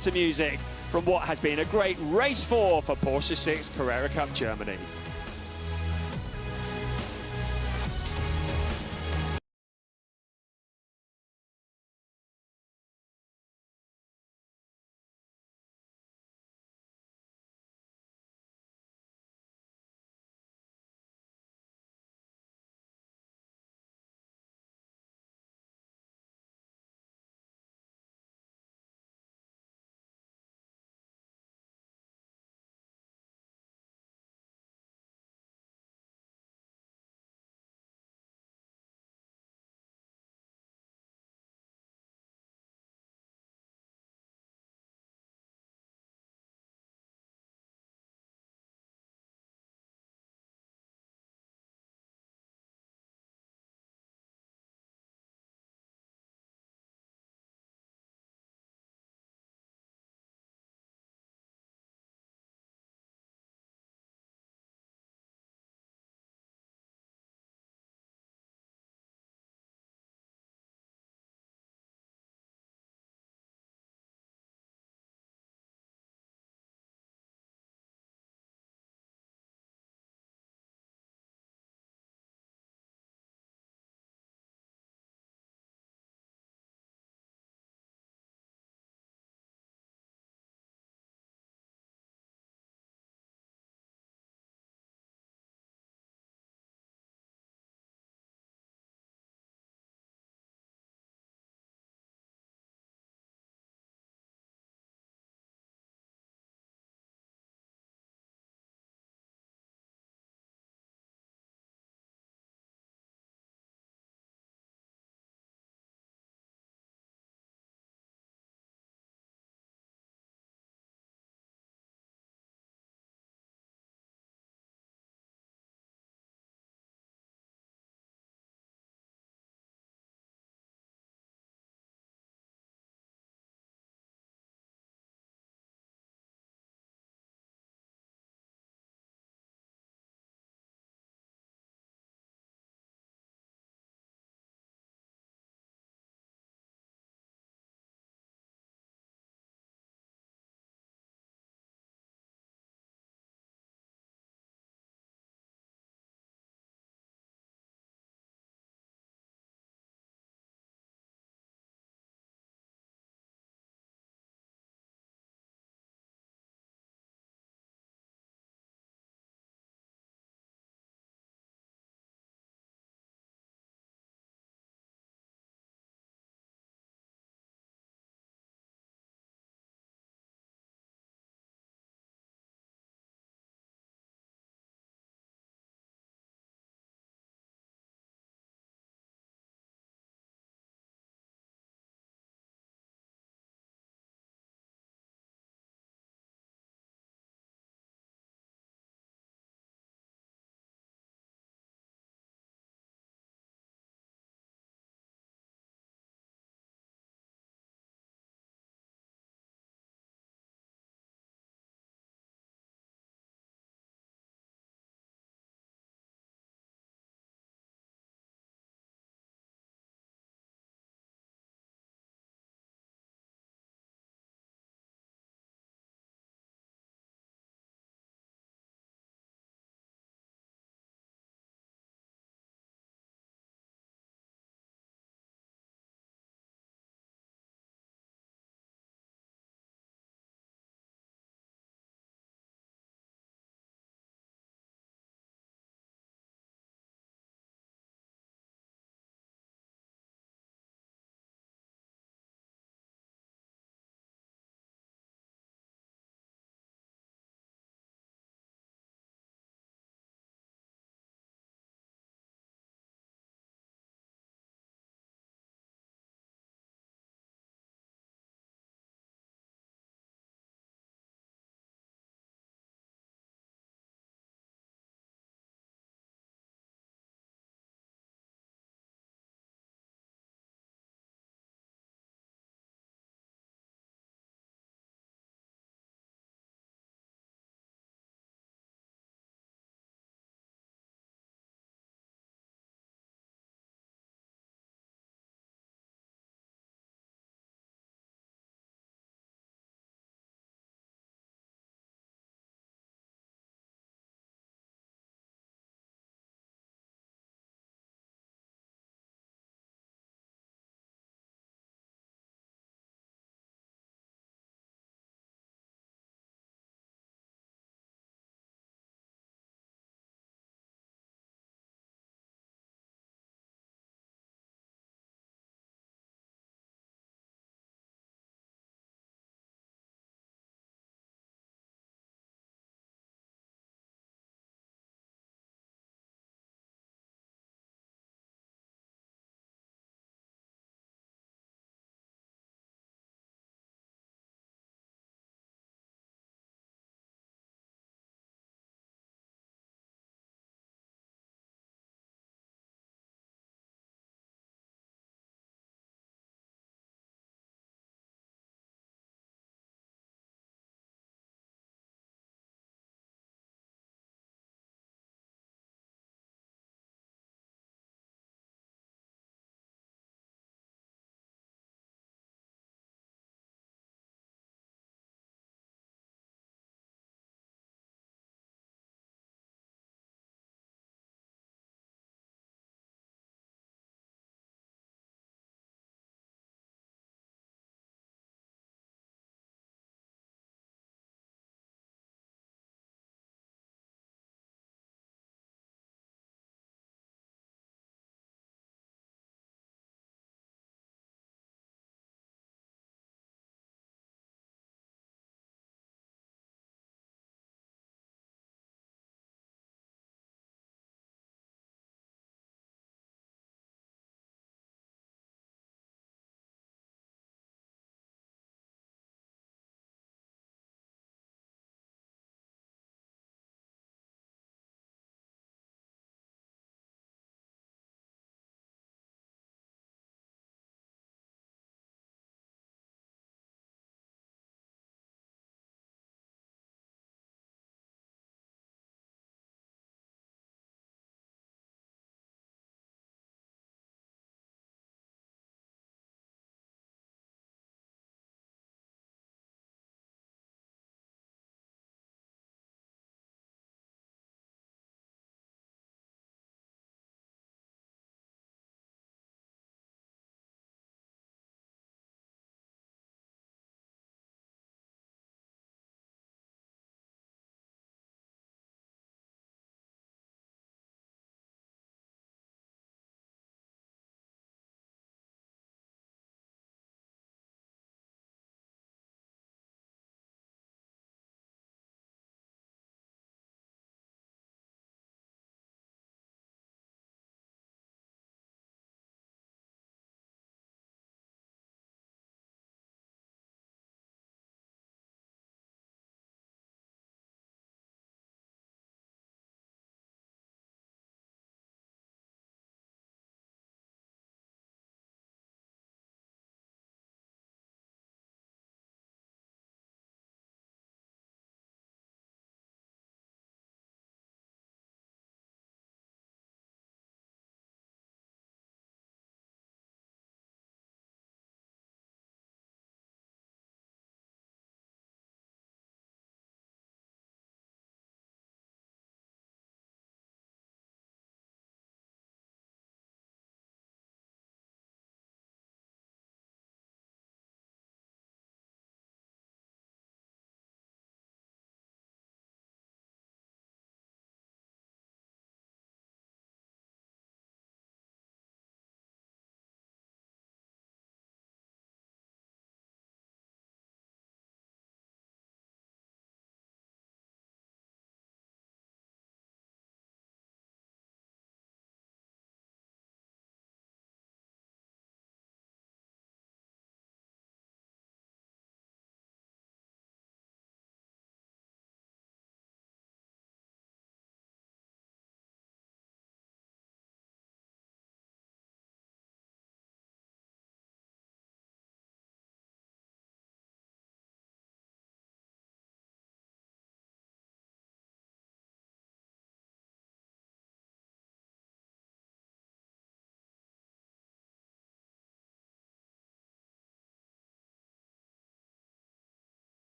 to music from what has been a great race for Porsche 6 Carrera Cup Germany.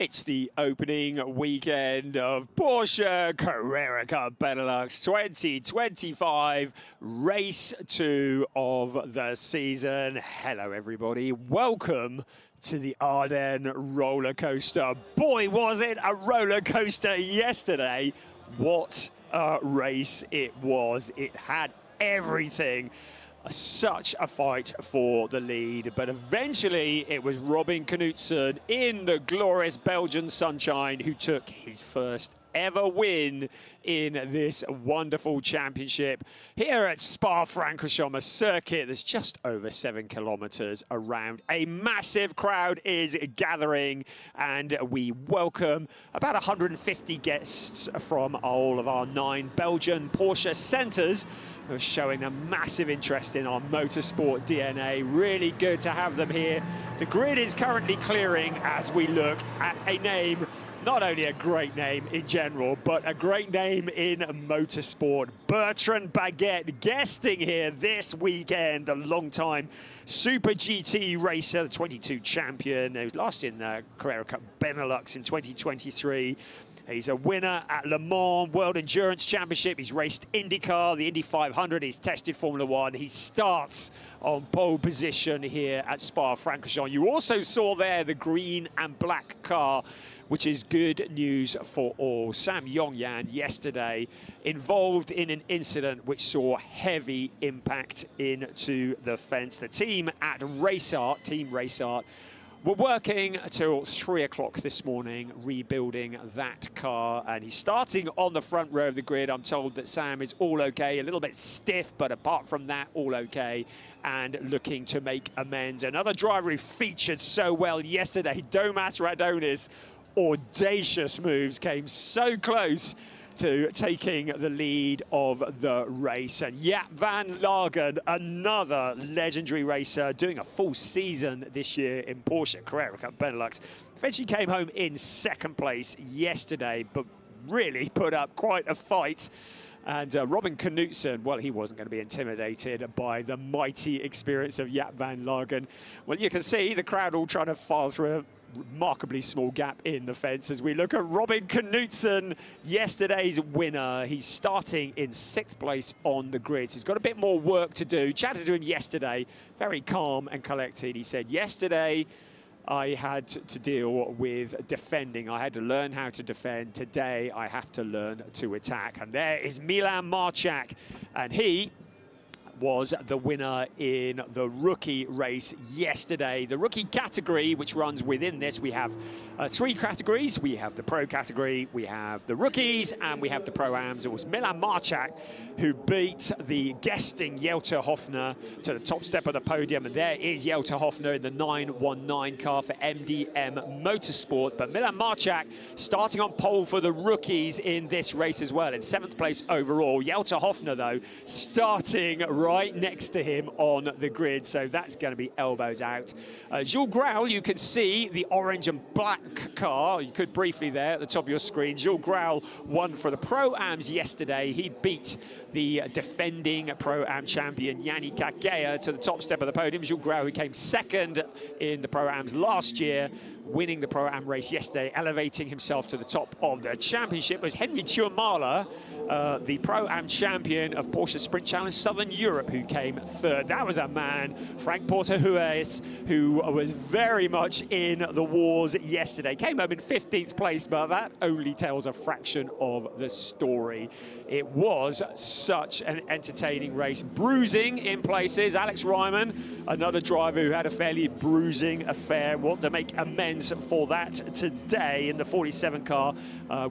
It's the opening weekend of Porsche Carrera Cup Benelux 2025, race 2 of the season. Hello everybody, welcome to the Ardennes roller coaster. Boy, was it a roller coaster yesterday. What a race it was. It had everything. Such a fight for the lead, but eventually it was Robin Knudsen in the glorious Belgian sunshine who took his first ever win in this wonderful championship here at Spa-Francorchamps, a circuit that's just over 7 kilometers around. A massive crowd is gathering, and we welcome about 150 guests from all of our 9 Belgian Porsche centers who are showing a massive interest in our motorsport DNA. Really good to have them here. The grid is currently clearing as we look at a name, not only a great name in general, but a great name in motorsport. Bertrand Baguette guesting here this weekend, a long-time Super GT racer, the 22 champion. He was last in the Carrera Cup Benelux in 2023. He's a winner at Le Mans World Endurance Championship. He's raced IndyCar, the Indy 500. He's tested Formula One. He starts on pole position here at Spa-Francorchamps. You also saw there the green and black car, which is good news for all. Sam Yongyan yesterday involved in an incident which saw heavy impact into the fence. The team at Team Race Art, we're working till 3 o'clock this morning, rebuilding that car, and he's starting on the front row of the grid. I'm told that Sam is all okay, a little bit stiff, but apart from that, all okay, and looking to make amends. Another driver who featured so well yesterday, Domas Radonis, audacious moves, came so close to taking the lead of the race. And Jaap van Lagen, another legendary racer, doing a full season this year in Porsche Carrera Cup Benelux. Eventually came home in 2nd place yesterday, but really put up quite a fight. And Robin Knudsen, well, he wasn't going to be intimidated by the mighty experience of Jaap van Lagen. Well, you can see the crowd all trying to file through a remarkably small gap in the fence as we look at Robin Knudsen, yesterday's winner. He's starting in 6th place on the grid. He's got a bit more work to do. Chatted to him yesterday, very calm and collected. He said, yesterday I had to deal with defending. I had to learn how to defend. Today I have to learn to attack. And there is Milan Marchak, and he was the winner in the rookie race yesterday. The rookie category, which runs within this, we have 3 categories. We have the pro category, we have the rookies, and we have the pro-ams. It was Milan Marchak who beat the guesting Jelte Hofner to the top step of the podium, and there is Jelte Hofner in the 919 car for MDM Motorsport. But Milan Marchak starting on pole for the rookies in this race as well, in 7th place overall. Jelte Hofner, though, starting right next to him on the grid, so that's going to be elbows out. Jules Grau, you can see the orange and black car. You could briefly there at the top of your screen. Jules Grau won for the Pro-Ams yesterday. He beat the defending Pro-Am champion Yannick Agea to the top step of the podium. Jules Grau, who came 2nd in the Pro-Ams last year, winning the Pro-Am race yesterday, elevating himself to the top of the championship, was Henry Tuamala, the Pro-Am champion of Porsche Sprint Challenge Southern Europe, who came 3rd. That was a man, Frank Porter-Hues, who was very much in the wars yesterday. Came home in 15th place, but that only tells a fraction of the story. It was such an entertaining race. Bruising in places. Alex Ryman, another driver who had a fairly bruising affair, want to make amends for that today in the 47 car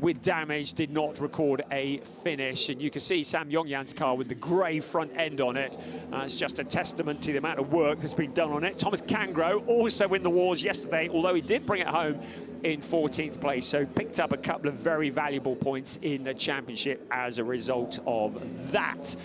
with damage, did not record a finish. And you can see Sam Yongyan's car with the grey front end on it. It's just a testament to the amount of work that's been done on it. Thomas Cangro also in the wars yesterday, although he did bring it home in 14th place, so picked up a couple of very valuable points in the championship as a result of that.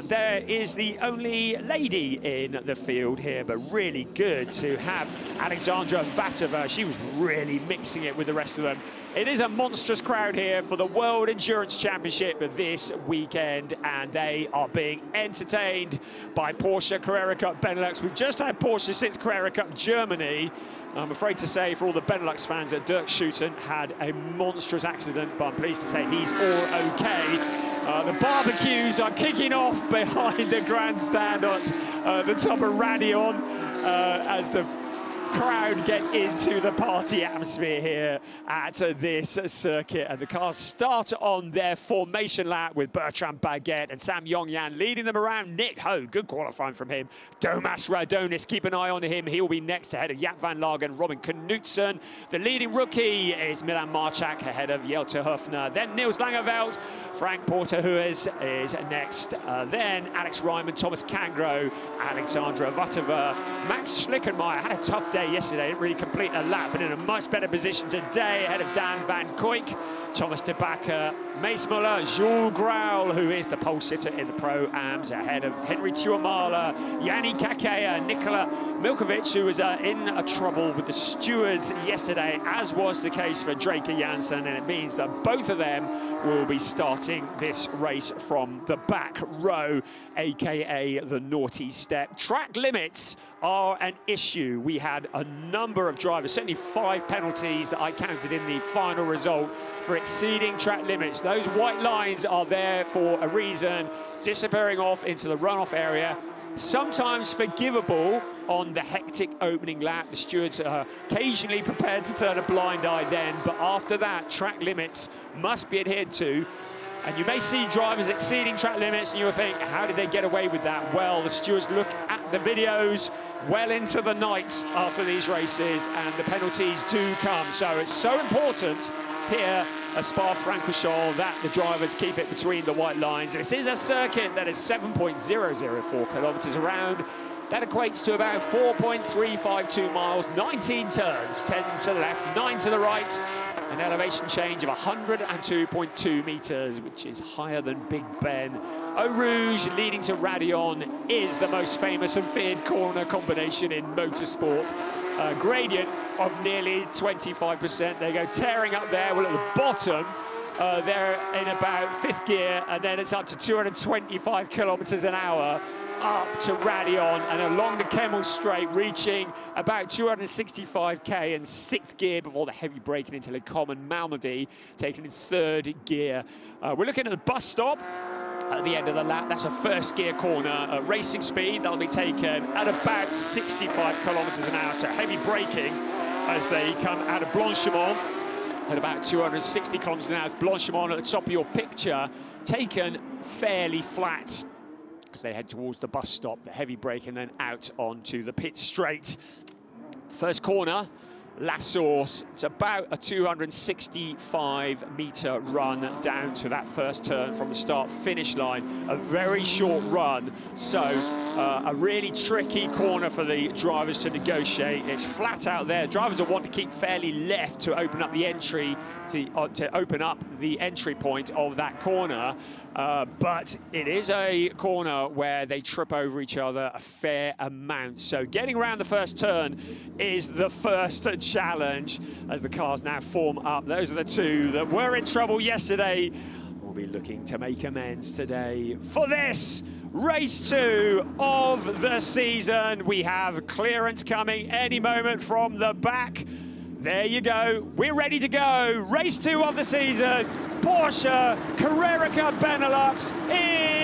There is the only lady in the field here, but really good to have Alexandra Vatova. She was really mixing it with the rest of them. It is a monstrous crowd here for the World Endurance Championship this weekend, and they are being entertained by Porsche Carrera Cup Benelux. We've just had Porsche 6 Carrera Cup Germany. I'm afraid to say for all the Benelux fans that Dirk Schouten had a monstrous accident, but I'm pleased to say he's all okay. The barbecues are kicking off behind the grandstand on the top of Radion as the crowd get into the party atmosphere here at this circuit, and the cars start on their formation lap with Bertrand Baguette and Sam Yongyan leading them around. Nick Ho, good qualifying from him. Domas Radonis, keep an eye on him. He'll be next ahead of Jaap van Lagen, Robin Knudsen. The leading rookie is Milan Marchak ahead of Jelte Höfner. Then Niels Langeveld, Frank Porterhuis is next. Then Alex Ryman, Thomas Kangro, Alexandra Vatova. Max Schlickenmeyer had a tough day yesterday, didn't really complete a lap, but in a much better position today ahead of Dan van Kuijk, Thomas de Backer, Mace Muller, Jules Grauw, who is the pole sitter in the Pro-Ams, ahead of Henry Tuamala, Yanni Kakea, Nikola Milkovic, who was in trouble with the stewards yesterday, as was the case for Drake Jansen, and it means that both of them will be starting this race from the back row, aka the naughty step. Track limits are an issue. We had a number of drivers, certainly 5 penalties that I counted in the final result for exceeding track limits. Those white lines are there for a reason, disappearing off into the runoff area. Sometimes forgivable on the hectic opening lap. The stewards are occasionally prepared to turn a blind eye then, but after that, track limits must be adhered to. And you may see drivers exceeding track limits and you'll think, how did they get away with that? Well, the stewards look at the videos well into the night after these races, and the penalties do come. So it's so important here at Spa-Francorchamps that the drivers keep it between the white lines. This is a circuit that is 7.004 kilometers around. That equates to about 4.352 miles, 19 turns, 10 to the left, 9 to the right, an elevation change of 102.2 meters, which is higher than Big Ben. Eau Rouge leading to Radion is the most famous and feared corner combination in motorsport. Gradient of nearly 25%. They go tearing up there. Well, at the bottom, they're in about 5th gear, and then it's up to 225 kilometers an hour up to Radion and along the Kemmel Straight, reaching about 265k in 6th gear before the heavy braking into Le Common Malmedy, taken in 3rd gear. We're looking at the bus stop at the end of the lap. That's a 1st gear corner at racing speed. That'll be taken at about 65 kilometers an hour, so heavy braking as they come out of Blanchimont at about 260 kilometers an hour. Blanchimont at the top of your picture, taken fairly flat as they head towards the bus stop, the heavy brake, and then out onto the pit straight. First corner, La Source. It's about a 265-meter run down to that first turn from the start-finish line. A very short run, so a really tricky corner for the drivers to negotiate. It's flat out there. Drivers will want to keep fairly left to open up the entry, to open up the entry point of that corner. But it is a corner where they trip over each other a fair amount. So getting around the first turn is the first challenge as the cars now form up. Those are the two that were in trouble yesterday. We'll be looking to make amends today for this race 2 of the season. We have clearance coming any moment from the back. There you go. We're ready to go. Race 2 of the season. Porsche Carrera Cup Benelux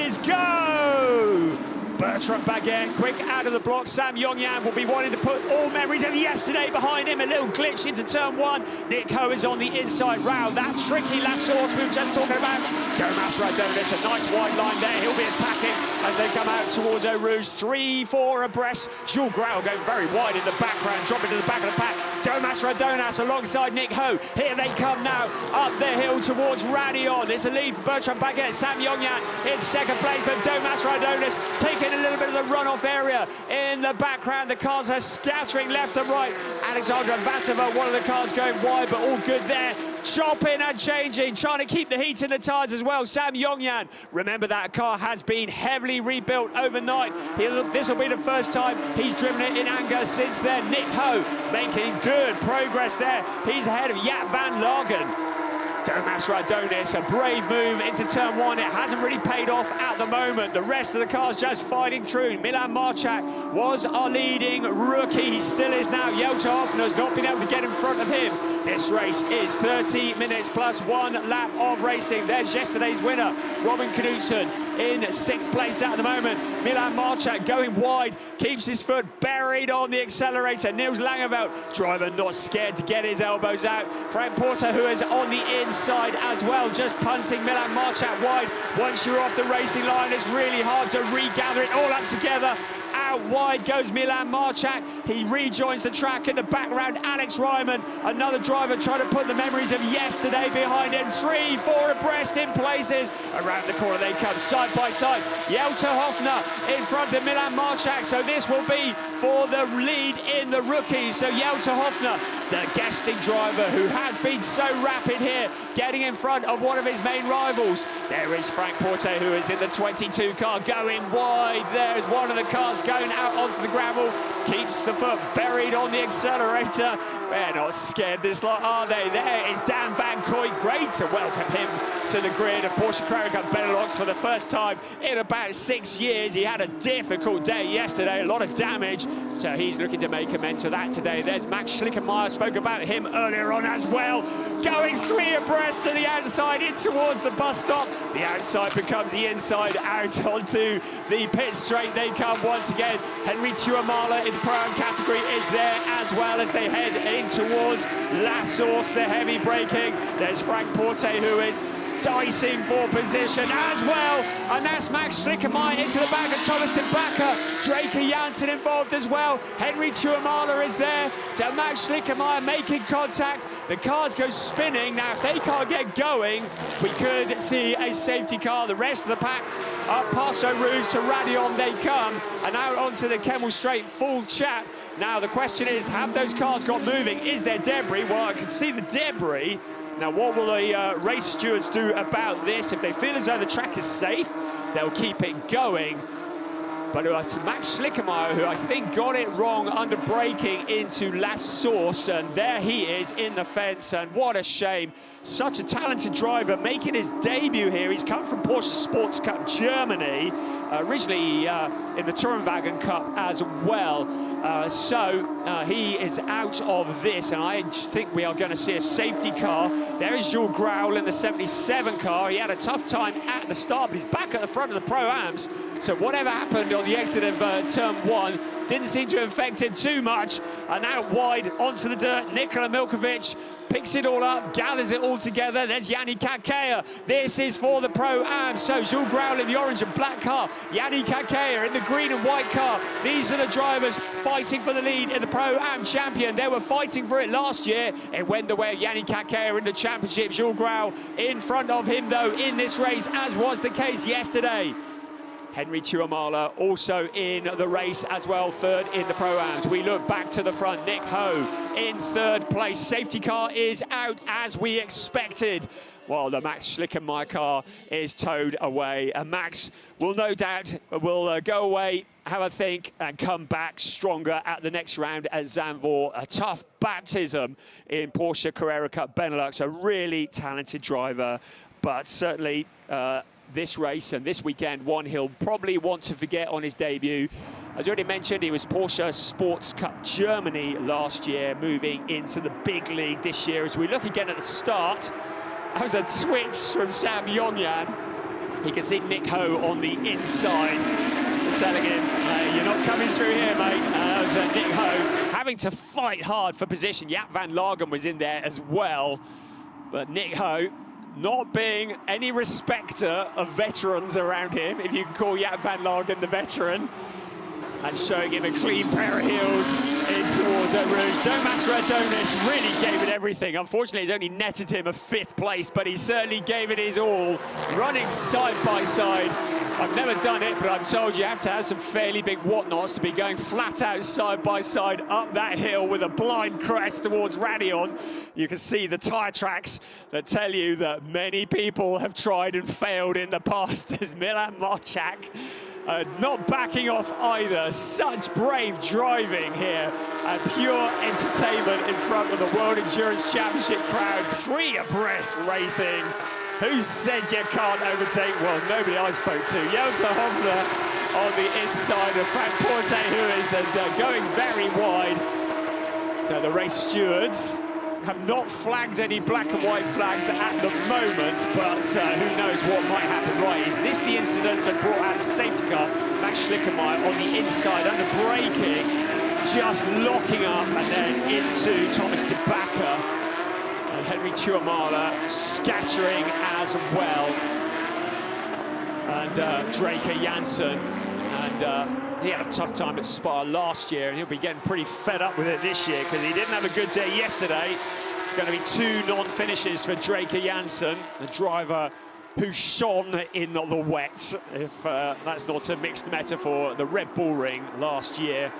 is go! Bertrand Baguette, quick out of the block. Sam Yongyan will be wanting to put all memories of yesterday behind him. A little glitch into turn 1. Nick Ho is on the inside round. That tricky La Source we were just talking about. Domas Radonis, a nice wide line there. He'll be attacking as they come out towards Eau Rouge. 3-4 abreast. Jules Grauw going very wide in the background, dropping to the back of the pack. Domas Radonis alongside Nick Ho. Here they come now up the hill towards Radion. It's a lead for Bertrand Baguette. Sam Yongyan in 2nd place, but Domas Radonis taking a little bit of the runoff area in the background. The cars are scattering left and right. Alexandra Vatova, one of the cars going wide, but all good there. chopping and changing, trying to keep the heat in the tyres as well. Sam Yongyan, remember that car has been heavily rebuilt overnight. This will be the first time he's driven it in anger since then. Nick Ho making good progress there. He's ahead of Jaap van Lagen. Tomas Radonis, a brave move into turn one. It hasn't really paid off at the moment. The rest of the cars just fighting through. Milan Marchak was our leading rookie. He still is now. Jelte Hoffner's not been able to get in front of him. This race is 30 minutes plus 1 lap of racing. There's yesterday's winner, Robin Knudsen, in 6th place at the moment. Milan Marchak going wide, keeps his foot buried on the accelerator. Niels Langeveld, driver not scared to get his elbows out. Frank Porter, who is on the inside as well, just punting Milan Marchak wide. Once you're off the racing line, it's really hard to regather it all up together. Out wide goes Milan Marchak. He rejoins the track in the background. Alex Ryman, another driver trying to put the memories of yesterday behind him. 3, 4 abreast in places. Around the corner they come, side by side. Jelte Hoffner in front of Milan Marchak. So this will be for the lead in the rookies. So Jelte Hoffner, the guesting driver who has been so rapid here, getting in front of one of his main rivals. There is Frank Porte, who is in the 22 car, going wide. There's one of the cars going out onto the gravel, keeps the foot buried on the accelerator. They're not scared this lot, are they? There is Dan Van Kooy. Great to welcome him to the grid of Porsche Carrera Benelux for the first time in about 6 years. He had a difficult day yesterday, a lot of damage, so he's looking to make amends for that today. There's Max Schlickenmeyer, spoke about him earlier on as well, going 3 abreast to the outside in towards the bus stop. The outside becomes the inside, out onto the pit straight they come once again. Henry Tuamala in the Pro-Am category is there as well as they head in towards La Source, the heavy braking. There's Frank Porte, who is dicing for position as well, and that's Max Schlickenmeyer into the back of Thomas de Backer. Draker Janssen involved as well. Henry Tuamala is there, so Max Schlickenmeyer making contact. The cars go spinning. Now if they can't get going, we could see a safety car. The rest of the pack up past Eau Rouge to Radion they come, and out onto the Kemmel Straight, full chat. Now the question is, have those cars got moving? Is there debris? Well, I can see the debris. Now, what will the race stewards do about this? If they feel as though the track is safe, they'll keep it going. But it's Max Schlickenmeyer, who I think got it wrong under braking into La Source, and there he is in the fence, and what a shame. Such a talented driver making his debut here. He's come from Porsche Sports Cup Germany, originally in the Tourenwagen Cup as well. So he is out of this, and I just think we are going to see a safety car. There is Jules Grauel in the 77 car. He had a tough time at the start, but he's back at the front of the Pro-Ams. So whatever happened on the exit of turn one didn't seem to affect him too much. And out wide onto the dirt, Nikola Milkovic picks it all up, gathers it all together. There's Yannick Kakea. This is for the Pro-Am. So Jules Grauel in the orange and black car, Yannick Kakea in the green and white car. These are the drivers fighting for the lead in the Pro-Am champion. They were fighting for it last year. It went the way of Yannick Kakea in the championship. Jules Grauel in front of him, though, in this race, as was the case yesterday. Henry Tuamala also in the race as well, third in the Pro-Ams. We look back to the front, Nick Ho in third place. Safety car is out as we expected, while the Max Schlickenmeyer car is towed away. And Max will no doubt go away, have a think, and come back stronger at the next round at Zandvoort. A tough baptism in Porsche Carrera Cup Benelux. A really talented driver, but certainly this race and this weekend, one he'll probably want to forget on his debut. As already mentioned, he was Porsche Sports Cup Germany last year, moving into the big league this year. As we look again at the start, that was a twitch from Sam Yongyan. You can see Nick Ho on the inside, telling him, you're not coming through here, mate. That was Nick Ho having to fight hard for position. Jaap van Lagen was in there as well, but Nick Ho, not being any respecter of veterans around him, if you can call Jaap van Lagen the veteran, and showing him a clean pair of heels in towards Eau Rouge. Domas Radonis really gave it everything. Unfortunately, he's only netted him a 5th place, but he certainly gave it his all, running side by side. I've never done it, but I'm told you have to have some fairly big whatnots to be going flat out side by side up that hill with a blind crest towards Radion. You can see the tyre tracks that tell you that many people have tried and failed in the past as Milan Marchak not backing off either. Such brave driving here and pure entertainment in front of the World Endurance Championship crowd. 3 abreast racing. Who said you can't overtake? Well, nobody I spoke to. Jota Hofner on the inside of Frank Porte, who is going very wide. So the race stewards have not flagged any black and white flags at the moment, but who knows what might happen. Right, is this the incident that brought out the safety car? Max Schlickermeyer on the inside, under braking, just locking up, and then into Thomas de Backer. And Henry Tuamala scattering as well. And Draker Janssen, and he had a tough time at Spa last year, and he'll be getting pretty fed up with it this year because he didn't have a good day yesterday. It's going to be 2 non-finishes for Draker Janssen, the driver who shone in the wet, if that's not a mixed metaphor, the Red Bull Ring last year.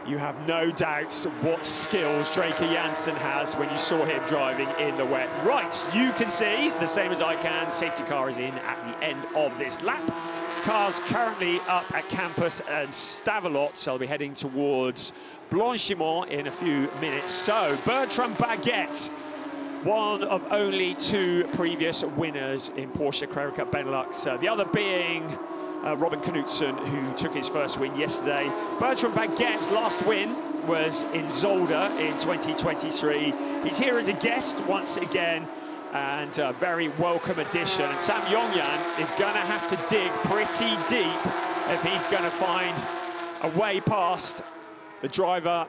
You have no doubts what skills Draker Janssen has when you saw him driving in the wet. Right, you can see, the same as I can, safety car is in at the end of this lap. Cars currently up at Campus and Stavelot, so they'll be heading towards Blanchimont in a few minutes. So, Bertrand Baguette, one of only 2 previous winners in Porsche Carrera Cup Benelux. The other being Robin Knudsen, who took his first win yesterday. Bertrand Baguette's last win was in Zolder in 2023. He's here as a guest once again, and a very welcome addition. And Sam Yongyan is going to have to dig pretty deep if he's going to find a way past the driver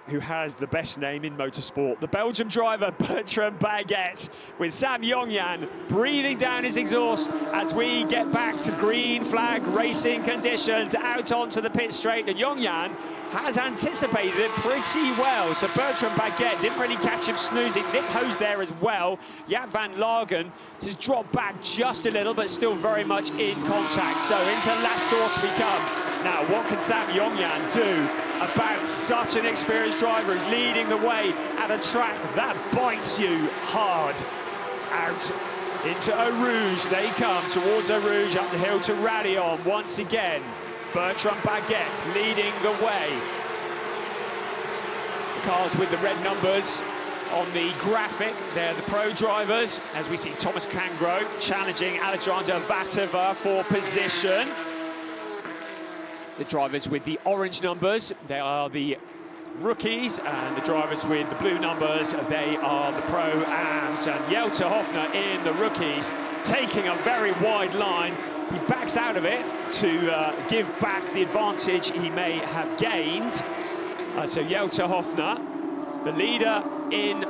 who has the best name in motorsport, the Belgian driver Bertrand Baguette, with Sam Yongyan breathing down his exhaust as we get back to green flag racing conditions, out onto the pit straight. And Yongyan has anticipated it pretty well, so Bertrand Baguette didn't really catch him snoozing. Nick Ho's there as well. Jaap van Lagen has dropped back just a little, but still very much in contact. So into La Source we come. Now, what can Sam Yongyan do about such an experienced driver who's leading the way at a track that bites you hard? Out into Eau Rouge they come, towards Eau Rouge, up the hill to Radion. Once again, Bertrand Baguette leading the way. The cars with the red numbers on the graphic, they're the pro drivers, as we see Thomas Cangro challenging Alejandro Vatova for position. The drivers with the orange numbers, they are the rookies, and the drivers with the blue numbers, they are the pro-ams. And Jota Hofner in the rookies, taking a very wide line. He backs out of it to give back the advantage he may have gained. So Jota Hofner, the leader in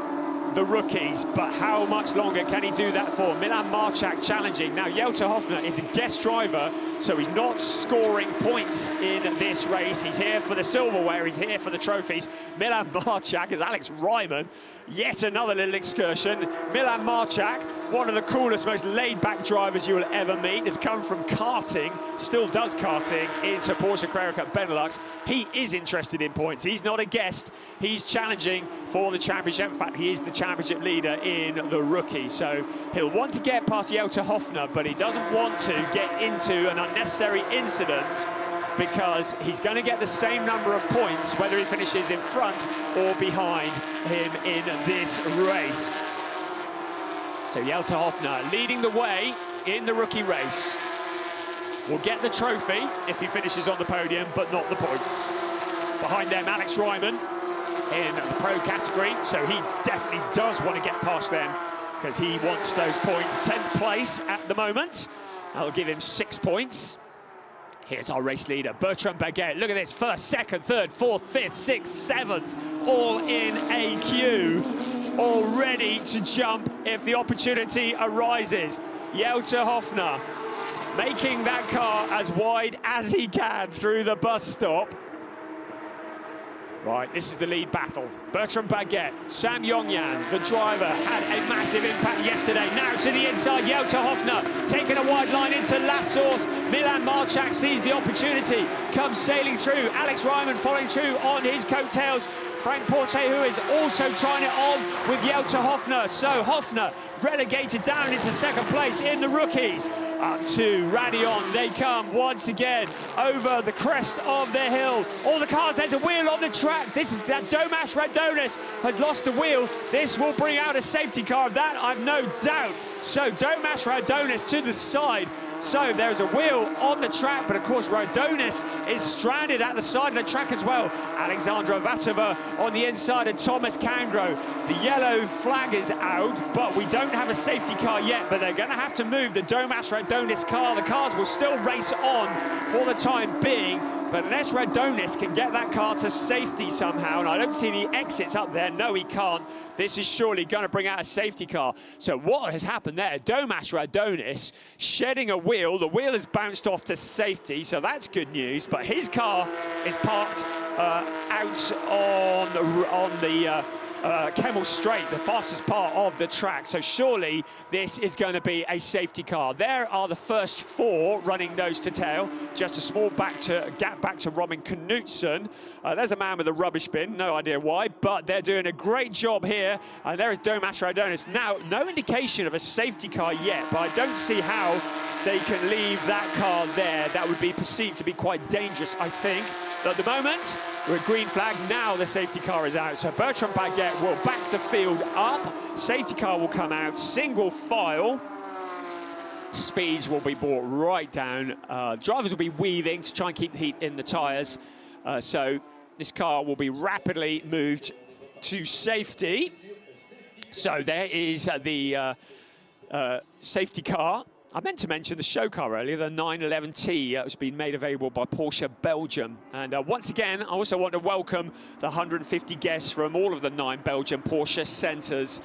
the rookies, but how much longer can he do that for? Milan Marchak challenging. Now, Jota Hofner is a guest driver, so he's not scoring points in this race. He's here for the silverware, he's here for the trophies. Milan Marchak is Alex Ryman. Yet another little excursion. Milan Marchak, one of the coolest, most laid-back drivers you will ever meet, has come from karting, still does karting, into Porsche Carrera Cup Benelux. He is interested in points. He's not a guest. He's challenging for the championship. In fact, he is the championship leader in the rookie. So he'll want to get past Jota Hofner, but he doesn't want to get into an unnecessary incident, because he's going to get the same number of points whether he finishes in front or behind him in this race. So Jota Hofner leading the way in the rookie race. Will get the trophy if he finishes on the podium, but not the points. Behind them, Alex Ryman in the pro category, so he definitely does want to get past them because he wants those points. 10th place at the moment. That'll give him 6 points. Here's our race leader, Bertrand Baguette. Look at this, first, second, third, fourth, fifth, sixth, seventh, all in a queue, all ready to jump if the opportunity arises. Jota Hofner making that car as wide as he can through the bus stop. Right, this is the lead battle. Bertrand Baguette, Sam Yongyan, the driver, had a massive impact yesterday. Now to the inside, Jelter Hofner, taking a wide line into La Source. Milan Marchak sees the opportunity, comes sailing through. Alex Ryman following through on his coattails. Frank Porsche, who is also trying it on with Jelter Hofner. So Hofner relegated down into second place in the rookies. Up to Radion, they come once again over the crest of the hill. All the cars, there's a wheel on the track. This is that Domas Radonis has lost a wheel. This will bring out a safety car, that I've no doubt. So Domas Radonis to the side. So there's a wheel on the track, but of course Radonis is stranded at the side of the track as well. Alexandra Vatova on the inside of Thomas Cangro. The yellow flag is out, but we don't have a safety car yet, but they're gonna have to move the Domas Radonis car. The cars will still race on for the time being, but unless Radonis can get that car to safety somehow, and I don't see the exits up there, no he can't, this is surely gonna bring out a safety car. So what has happened there? Domas Radonis shedding a wheel. The wheel has bounced off to safety, so that's good news, but his car is parked out on the Kemmel Straight, the fastest part of the track. So surely this is going to be a safety car. There are the first four running nose to tail. Just a small gap back to Robin Knutson. There's a man with a rubbish bin, no idea why, but they're doing a great job here. And there is Domas Radonis. Now, no indication of a safety car yet, but I don't see how they can leave that car there. That would be perceived to be quite dangerous, I think. At the moment, we're at green flag. Now the safety car is out. So Bertrand Baguette will back the field up. Safety car will come out, single file. Speeds will be brought right down. Drivers will be weaving to try and keep the heat in the tyres. So this car will be rapidly moved to safety. So there is the safety car. I meant to mention the show car earlier, the 911T has been made available by Porsche Belgium. And once again, I also want to welcome the 150 guests from all of the 9 Belgian Porsche centres.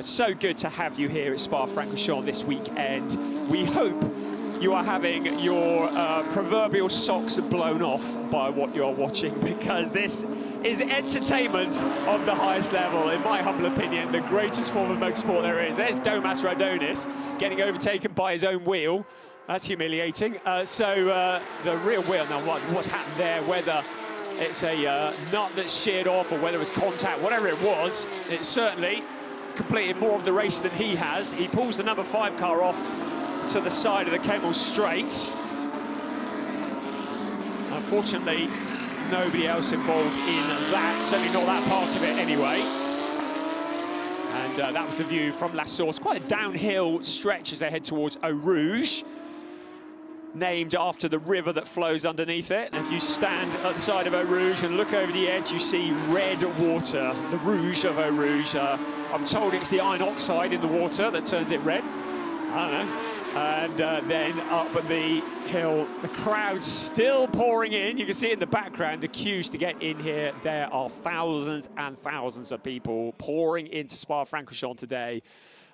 So good to have you here at Spa-Francorchamps this weekend. We hope you are having your proverbial socks blown off by what you're watching, because this is entertainment of the highest level. In my humble opinion, the greatest form of motorsport there is. There's Domas Radonis getting overtaken by his own wheel. That's humiliating. So the rear wheel, now what's happened there, whether it's a nut that's sheared off or whether it's contact, whatever it was, it certainly completed more of the race than he has. He pulls the number 5 car off to the side of the Kemmel Straight. Unfortunately, nobody else involved in that, certainly not that part of it anyway. And that was the view from La Source. Quite a downhill stretch as they head towards Eau Rouge, named after the river that flows underneath it. And if you stand at the side of Eau Rouge and look over the edge, you see red water, the rouge of Eau Rouge. I'm told it's the iron oxide in the water that turns it red. I don't know. And then up at the hill, the crowd's still pouring in. You can see in the background the queues to get in here. There are thousands and thousands of people pouring into Spa-Francorchamps today.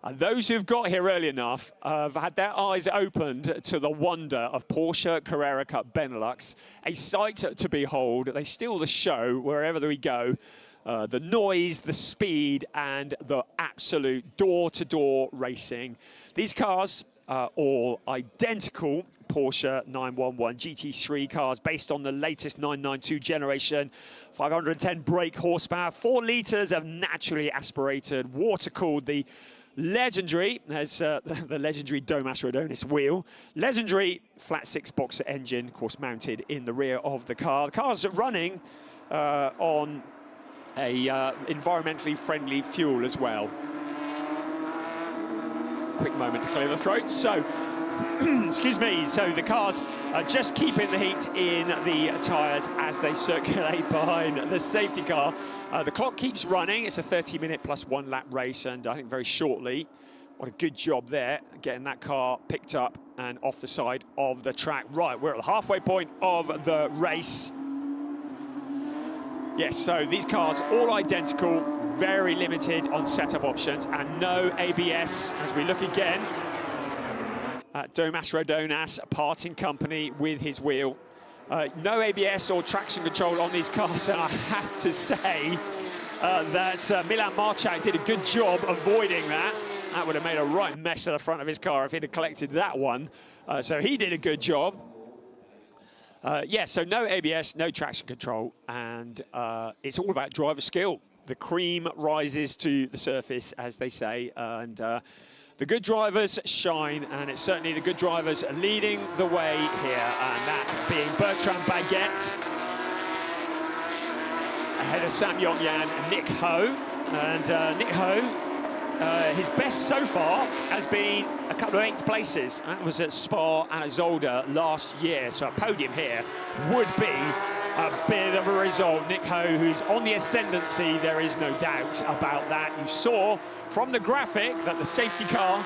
And those who've got here early enough have had their eyes opened to the wonder of Porsche Carrera Cup Benelux, a sight to behold. They steal the show wherever we go. The noise, the speed, and the absolute door-to-door racing. These cars are all identical Porsche 911 GT3 cars based on the latest 992 generation, 510 brake horsepower, 4 litres of naturally aspirated, water-cooled, the legendary, there's the legendary Domas Radonis wheel, legendary flat 6 boxer engine, of course mounted in the rear of the car. The car's running on a environmentally friendly fuel as well. Quick moment to clear the throat. So, excuse me, so the cars are just keeping the heat in the tyres as they circulate behind the safety car. The clock keeps running. It's a 30-minute plus 1 lap race, and I think very shortly, what a good job there, getting that car picked up and off the side of the track. Right, we're at the halfway point of the race. Yes, so these cars all identical, very limited on setup options, and no ABS as we look again at Domas Radonis parting company with his wheel. No ABS or traction control on these cars, and I have to say that Milan Marchak did a good job avoiding that. That would have made a right mess of the front of his car if he'd have collected that one. So he did a good job. Yeah, so no ABS, no traction control, and it's all about driver skill. The cream rises to the surface, as they say, and the good drivers shine, and it's certainly the good drivers leading the way here, and that being Bertrand Baguette, ahead of Sam Yong-Yan and Nick Ho. And Nick Ho, his best so far has been a couple of 8th places. That was at Spa and at Zolder last year, so a podium here would be a bit of a result. Nick Ho, who's on the ascendancy, there is no doubt about that. You saw from the graphic that the safety car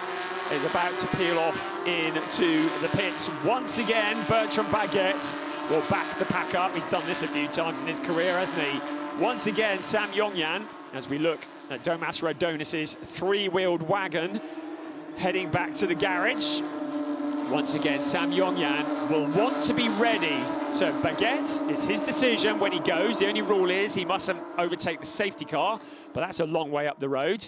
is about to peel off into the pits. Once again, Bertrand Baguette will back the pack up. He's done this a few times in his career, hasn't he? Once again, Sam Yong-Yan, as we look at Domas Rodonis's 3-wheeled wagon heading back to the garage. Once again, Sam Yong-Yan will want to be ready. So Baguette, it's his decision when he goes. The only rule is he mustn't overtake the safety car, but that's a long way up the road.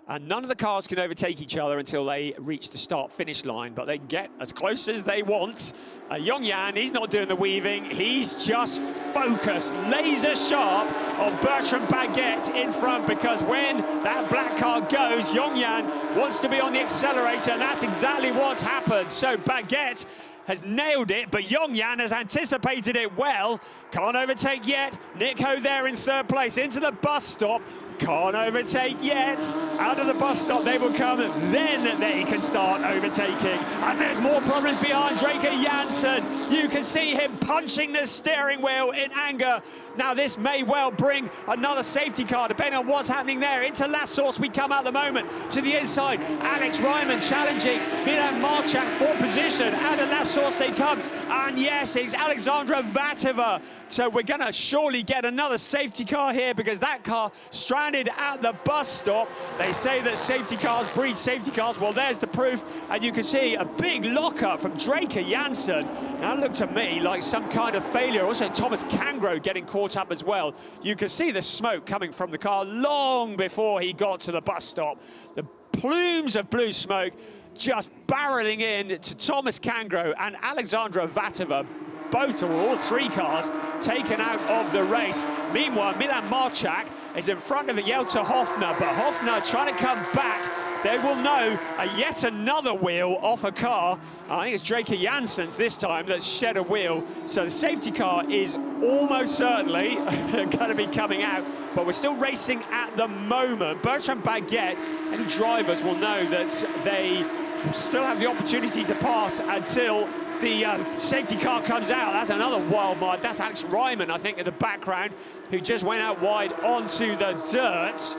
And none of the cars can overtake each other until they reach the start-finish line, but they can get as close as they want. Yong-Yan, he's not doing the weaving. He's just focused, laser sharp on Bertrand Baguette in front, because when that black car goes, Yong-Yan wants to be on the accelerator, and that's exactly what's happened. So Baguette has nailed it, but Yong-Yan has anticipated it well. Can't overtake yet. Nick Ho there in 3rd place, into the bus stop. Can't overtake yet. Out of the bus stop they will come, then they can start overtaking. And there's more problems behind Draker Janssen. You can see him punching the steering wheel in anger. Now this may well bring another safety car, depending on what's happening there. Into last source we come at the moment. To the inside, Alex Ryman challenging Milan Marchak for position. Out of last source they come. And yes, it's Alexandra Vatova. So we're gonna surely get another safety car here, because that car stranded at the bus stop. They say that safety cars breed safety cars. Well, there's the proof, and you can see a big lockup from Draker Janssen. Now, it looked to me like some kind of failure. Also, Thomas Cangro getting caught up as well. You can see the smoke coming from the car long before he got to the bus stop. The plumes of blue smoke just barreling in to Thomas Cangro and Alexandra Vatova. Both, or all 3 cars, taken out of the race. Meanwhile, Milan Marchak is in front of Jelta Hofner, but Hofner trying to come back. They will know yet another wheel off a car. I think it's Draker Janssen's this time that's shed a wheel. So the safety car is almost certainly going to be coming out, but we're still racing at the moment. Bertrand Baguette, any drivers will know that they still have the opportunity to pass until the safety car comes out. That's another wild mod. That's Alex Ryman, I think, in the background, who just went out wide onto the dirt.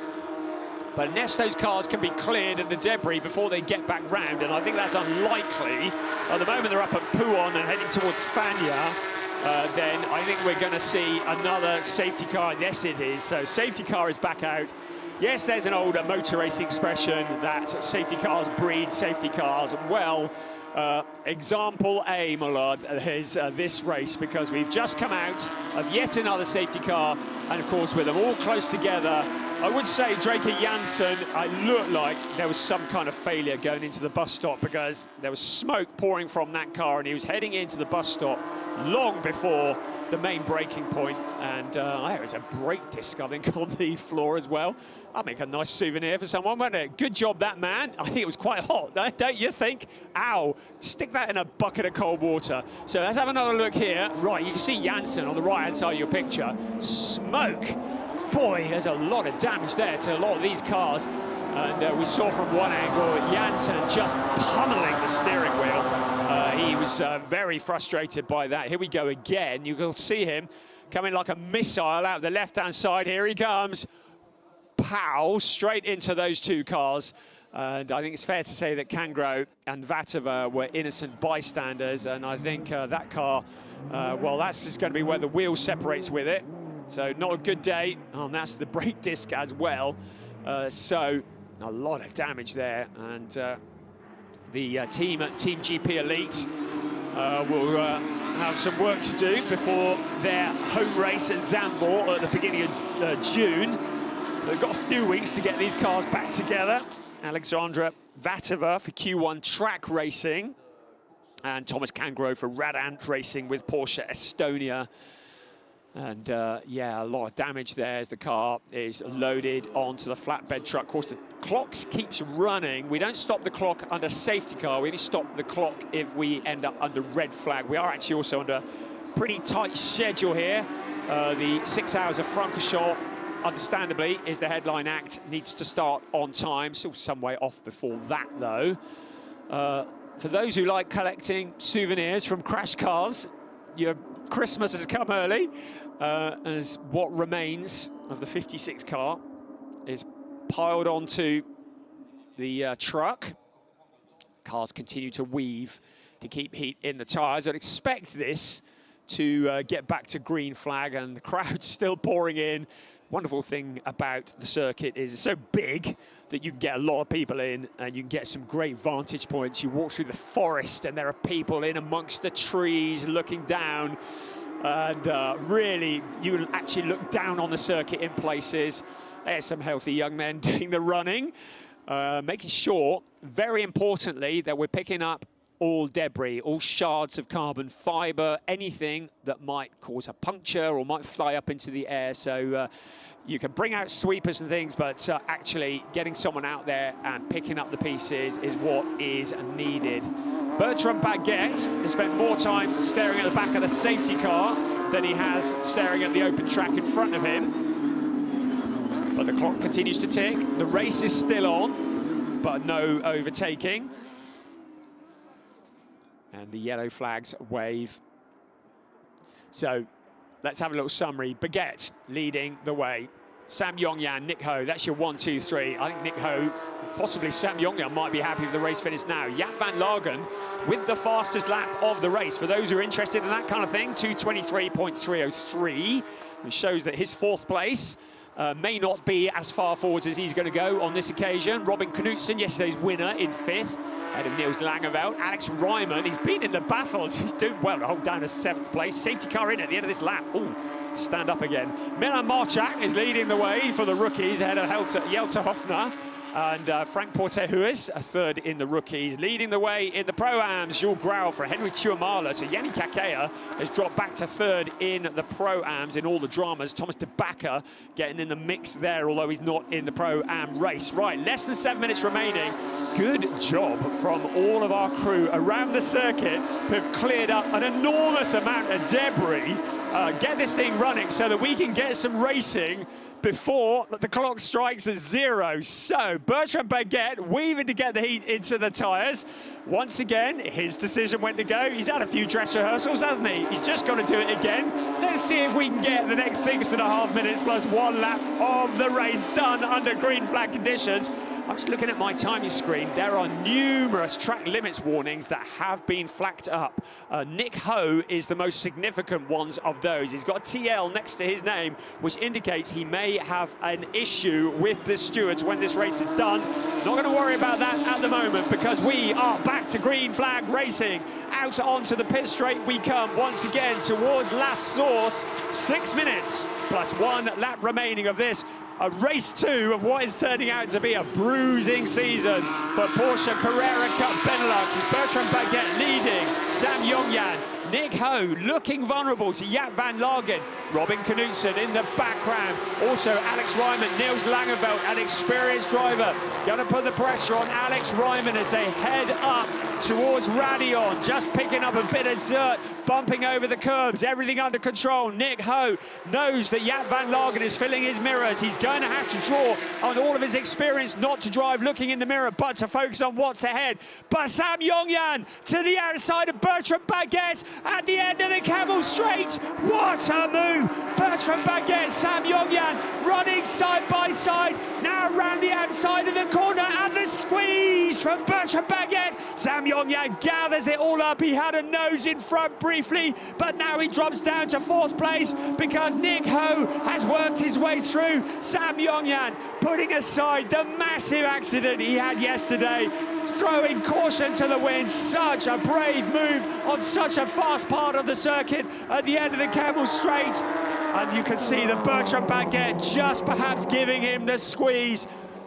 But unless those cars can be cleared of the debris before they get back round, and I think that's unlikely. At the moment, they're up at Pouon and heading towards Fagnes. Then I think we're going to see another safety car. Yes, it is. So safety car is back out. Yes, there's an older motor racing expression that safety cars breed safety cars. Well, example A, Mullard, is this race, because we've just come out of yet another safety car, and of course with them all close together, I would say Draker Janssen, it looked like there was some kind of failure going into the bus stop, because there was smoke pouring from that car and he was heading into the bus stop long before the main braking point. And there is a brake disc, I think, on the floor as well. I'll make a nice souvenir for someone, won't it? Good job, that man. I think it was quite hot, don't you think? Ow, stick that in a bucket of cold water. So let's have another look here. Right, you can see Janssen on the right-hand side of your picture. Smoke. Boy, there's a lot of damage there to a lot of these cars. And we saw from one angle, Janssen just pummeling the steering wheel. He was very frustrated by that. Here we go again. You can see him coming like a missile out the left-hand side. Here he comes. Pow, straight into those 2 cars. And I think it's fair to say that Cangro and Vatova were innocent bystanders. And I think that car, well, that's just going to be where the wheel separates with it. So not a good day. And that's the brake disc as well. So a lot of damage there. And the team GP Elite will have some work to do before their home race at Zandvoort at the beginning of June. So they've got a few weeks to get these cars back together. Alexandra Vatova for Q1 Track Racing, and Thomas Kangro for Radant Racing with Porsche Estonia. And yeah, a lot of damage there as the car is loaded onto the flatbed truck. Of course, the clock keeps running. We don't stop the clock under safety car. We only stop the clock if we end up under red flag. We are actually also under a pretty tight schedule here. The 6 hours of Francorchamps, understandably, is the headline act. Needs to start on time. Still some way off before that, though. For those who like collecting souvenirs from crash cars, your Christmas has come early, as what remains of the 56 car is piled onto the truck. Cars continue to weave to keep heat in the tyres. I'd expect this to get back to green flag, and the crowd's still pouring in. Wonderful thing about the circuit is it's so big that you can get a lot of people in and you can get some great vantage points. You walk through the forest and there are people in amongst the trees looking down, and really you can actually look down on the circuit in places. There's some healthy young men doing the running, making sure, very importantly, that we're picking up all debris, all shards of carbon fiber, anything that might cause a puncture or might fly up into the air. So you can bring out sweepers and things, but actually getting someone out there and picking up the pieces is what is needed. Bertrand Baguette has spent more time staring at the back of the safety car than he has staring at the open track in front of him. But the clock continues to tick. The race is still on, but no overtaking. And the yellow flags wave. So let's have a little summary. Baguette leading the way. Sam Yongyan, Nick Ho, that's your 1, 2, 3. I think Nick Ho, possibly Sam Yongyan, might be happy with the race finish now. Jaap van Lagen with the fastest lap of the race. For those who are interested in that kind of thing, 2:23.303, which shows that his 4th place may not be as far forwards as he's going to go on this occasion. Robin Knudsen, yesterday's winner, in 5th. Ahead of Niels Langeveld. Alex Ryman, he's been in the battles. He's doing well to hold down a 7th place. Safety car in at the end of this lap. Ooh, stand up again. Milan Marchak is leading the way for the rookies ahead of Jelte Hofner. And Frank Portehuis, a 3rd in the rookies. Leading the way in the Pro-Ams, Jules Grau for Henry Tuamala. So Yannick Kakea has dropped back to 3rd in the Pro-Ams in all the dramas. Thomas de Backer getting in the mix there, although he's not in the Pro-Am race. Right, less than 7 minutes remaining. Good job from all of our crew around the circuit who've cleared up an enormous amount of debris. Get this thing running so that we can get some racing before the clock strikes at 0. So Bertrand Baguette weaving to get the heat into the tyres. Once again, his decision when to go. He's had a few dress rehearsals, hasn't he? He's just got to do it again. Let's see if we can get the next 6.5 minutes plus 1 lap of the race done under green flag conditions. I'm just looking at my timing screen. There are numerous track limits warnings that have been flagged up. Nick Ho is the most significant ones of those. He's got a TL next to his name, which indicates he may have an issue with the stewards when this race is done. Not going to worry about that at the moment, because we are back to green flag racing. Out onto the pit straight we come once again towards last source. 6 minutes plus 1 lap remaining of this. A race 2 of what is turning out to be a bruising season for Porsche Carrera Cup Benelux. It's Bertrand Baguette leading, Sam Yongyan, Nick Ho looking vulnerable to Jaap van Lagen, Robin Knudsen in the background, also Alex Ryman, Niels Langeveld, an experienced driver, going to put the pressure on Alex Ryman as they head up towards Radion, just picking up a bit of dirt, bumping over the curbs, everything under control. Nick Ho knows that Jaap van Lagen is filling his mirrors. He's going to have to draw on all of his experience not to drive looking in the mirror, but to focus on what's ahead. But Sam Yongyan to the outside of Bertrand Baguette at the end of the Camel Straight. What a move! Bertrand Baguette, Sam Yongyan running side by side, now around the outside of the corner, and the squeeze from Bertrand Baguette. Sam Yongyan gathers it all up. He had a nose in front briefly, but now he drops down to 4th place because Nick Ho has worked his way through. Sam Yongyan putting aside the massive accident he had yesterday. throwing caution to the wind. Such a brave move on such a fast part of the circuit at the end of the Camel Straight. And you can see that Bertrand Baguette just perhaps giving him the squeeze.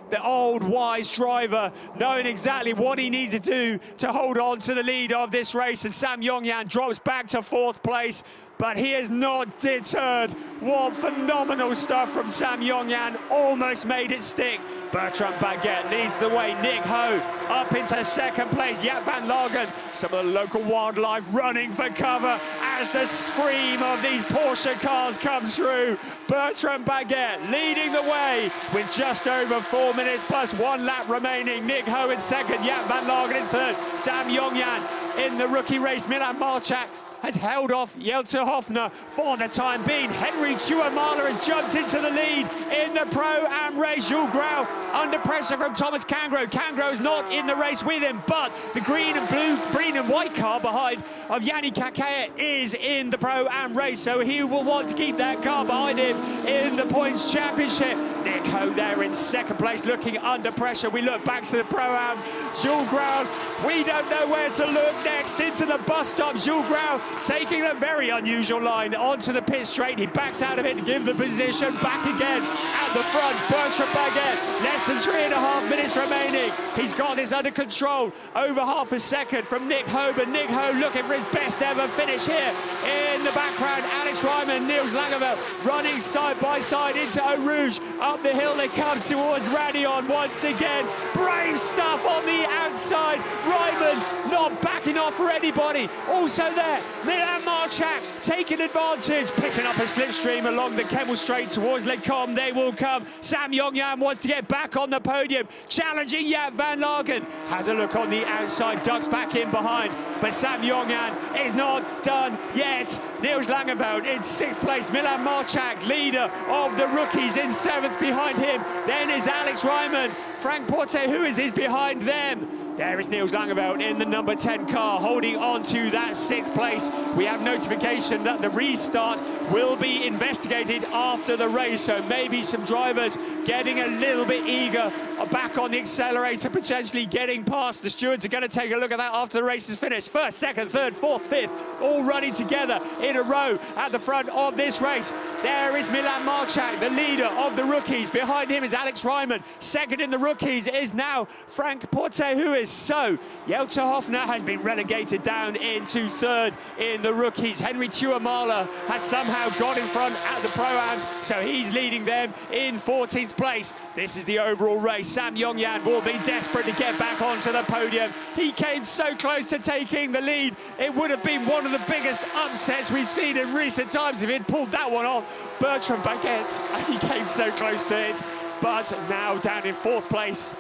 The old wise driver knowing exactly what he needs to do to hold on to the lead of this race. And Sam Yongyan drops back to 4th place, but he is not deterred. What phenomenal stuff from Sam Yongyan, almost made it stick. Bertrand Baguette leads the way. Nick Ho up into 2nd place. Jaap van Lagen, some of the local wildlife running for cover as the scream of these Porsche cars comes through. Bertrand Baguette leading the way with just over 4 minutes plus 1 lap remaining. Nick Ho in 2nd, Jaap van Lagen in 3rd. Sam Yongyan in the rookie race. Milan Marchak has held off Jelte Hofner for the time being. Henry Chuamala has jumped into the lead in the Pro-Am race. Jules Grau under pressure from Thomas Cangro. Cangro is not in the race with him, but the green and white car behind of Yannick Kakea is in the Pro-Am race, so he will want to keep that car behind him in the points championship. Nick Ho there in 2nd place, looking under pressure. We look back to the Pro-Am. Jules Grau, we don't know where to look next. Into the bus stop, Jules Grau taking a very unusual line onto the pit straight. He backs out of it to give the position back again at the front. Bertrand Baguette, less than 3.5 minutes remaining. He's got this under control. Over half a second from Nick Ho, but Nick Ho looking for his best ever finish here. In the background, Alex Ryman, Niels Langeveld running side by side into Eau Rouge. Up the hill they come towards Radion once again. Brave stuff on the outside. Ryman not backing off for anybody. Also there, Milan Marchak taking advantage, picking up a slipstream along the Kemmel Straight towards Les Combes. They will come. Sam Yongyan wants to get back on the podium, challenging Jaap van Lagen. Has a look on the outside, ducks back in behind, but Sam Yongyan is not done yet. Niels Langeveld in 6th place. Milan Marchak, leader of the rookies, in 7th behind him. Then is Alex Ryman. Frank Porte, who is behind them. There is Niels Langeveld in the number 10 car, holding on to that 6th place. We have notification that the restart will be investigated after the race, so maybe some drivers getting a little bit eager, back on the accelerator, potentially getting past. The stewards are going to take a look at that after the race is finished. 1st, 2nd, 3rd, 4th, 5th, all running together in a row at the front of this race. There is Milan Marchak, the leader of the rookies. Behind him is Alex Ryman. 2nd in the rookies is now Frank Porte, who is so. Jelte Hofner has been relegated down into 3rd in the rookies. Henry Chuamala has somehow got in front at the Pro-Ams, so he's leading them in 14th place. This is the overall race. Sam Yongyan will be desperate to get back onto the podium. He came so close to taking the lead. It would have been one of the biggest upsets we've seen in recent times if he'd pulled that one off. Bertrand Baguette, he came so close to it, but now down in 4th place.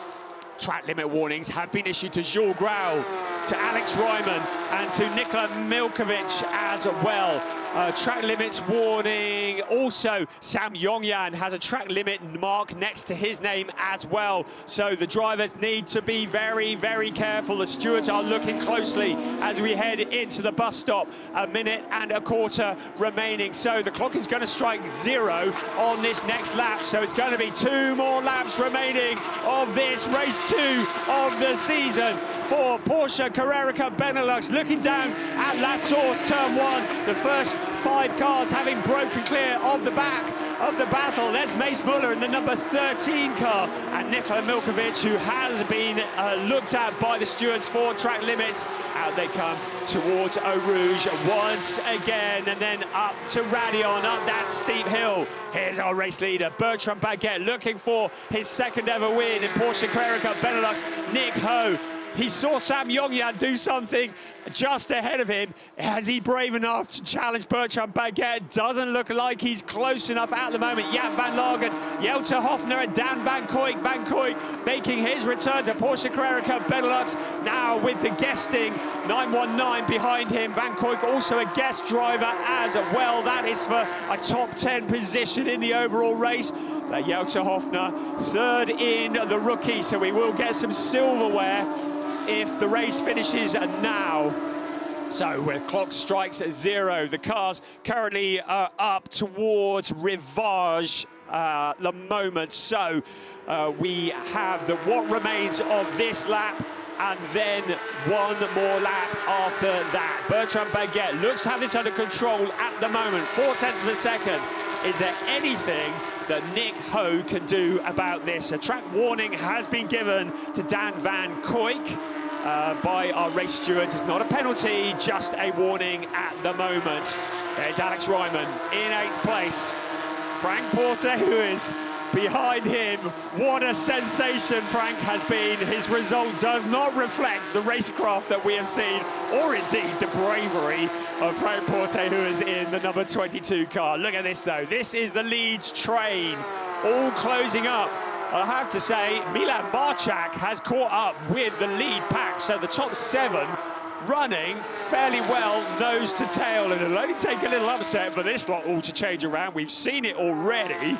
Track limit warnings have been issued to Jules Grau, to Alex Ryman and to Nikola Milkovic as well. Track limits warning. Also, Sam Yongyan has a track limit mark next to his name as well. So the drivers need to be very, very careful. The stewards are looking closely as we head into the bus stop. 1.25 minutes remaining. So the clock is going to strike 0 on this next lap. So it's going to be 2 more laps remaining of this race 2 of the season for Porsche Carrera Benelux. Looking down at La Source, turn 1, the first 5 cars having broken clear of the back of the battle. There's Mace Muller in the number 13 car, and Nikola Milkovic, who has been looked at by the stewards for track limits. Out they come towards Eau Rouge once again, and then up to Radion, up that steep hill. Here's our race leader, Bertrand Baguette, looking for his 2nd ever win in Porsche Carrera Benelux. Nick Ho, he saw Sam Yongyan do something just ahead of him. Is he brave enough to challenge Bertrand Baguette? Doesn't look like he's close enough at the moment. Jaap van Lagen, Jelte Hofner and Dan Van Kooyk. Van Kooyk making his return to Porsche Carrera Benelux. Now with the guesting 919 behind him. Van Kooyk also a guest driver as well. That is for a top 10 position in the overall race. Jelte Hofner 3rd in the rookie, so we will get some silverware if the race finishes now. So where clock strikes at 0, the cars currently are up towards Rivage at the moment. So we have what remains of this lap and then one more lap after that. Bertrand Baguette looks to have this under control at the moment, 0.4 of a second. Is there anything that Nick Ho can do about this? A track warning has been given to Dan Van Koyk by our race stewards. It's not a penalty, just a warning at the moment. There's Alex Ryman in 8th place. Frank Porte, who is behind him. What a sensation Frank has been. His result does not reflect the racecraft that we have seen, or indeed the bravery of Frank Porte, who is in the number 22 car. Look at this though. This is the Leeds train all closing up. I have to say, Milan Marchak has caught up with the lead pack, so the top 7 running fairly well nose to tail, and it'll only take a little upset for this lot all to change around. We've seen it already.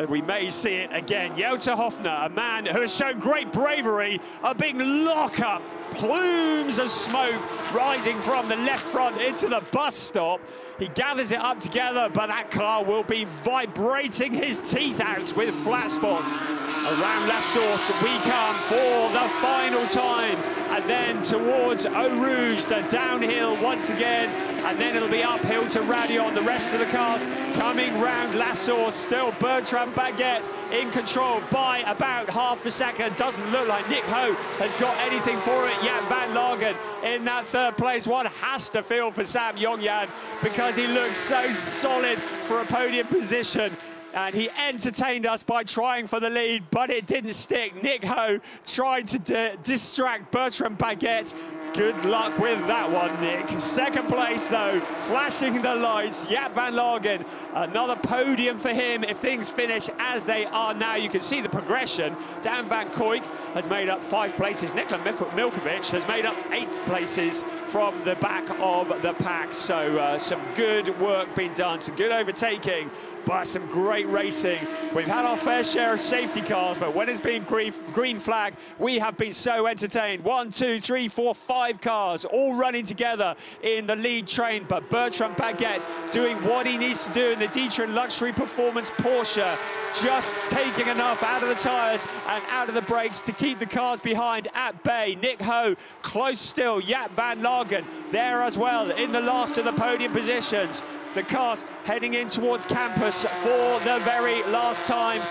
We may see it again. Jutta Hoffner, a man who has shown great bravery, a big lock-up, plumes of smoke rising from the left front into the bus stop. He gathers it up together, but that car will be vibrating his teeth out with flat spots. Around La Source we come for the final time, and then towards Eau Rouge, the downhill once again, and then it'll be uphill to Radion. The rest of the cars coming round La Source. Still Bertrand Baguette in control by about half a second. Doesn't look like Nick Ho has got anything for it yet. Van Lagen in that 3rd place. One has to feel for Sam Yongyan, because he looks so solid for a podium position. And he entertained us by trying for the lead, but it didn't stick. Nick Ho tried to distract Bertrand Baguette. Good luck with that one, Nick. 2nd place, though, flashing the lights. Jaap van Lagen, another podium for him if things finish as they are now. You can see the progression. Dan Van Koyk has made up 5 places. Nikola Milkovic has made up 8 places from the back of the pack. So some good work being done, some good overtaking, but some great racing. We've had our fair share of safety cars, but when it's been green flag, we have been so entertained. 1, 2, 3, 4, 5 cars all running together in the lead train, but Bertrand Baguette doing what he needs to do in the D'Ieteren Luxury Performance Porsche, just taking enough out of the tyres and out of the brakes to keep the cars behind at bay. Nick Ho close still. Jaap van Lagen there as well in the last of the podium positions. The cars heading in towards campus for the very last time.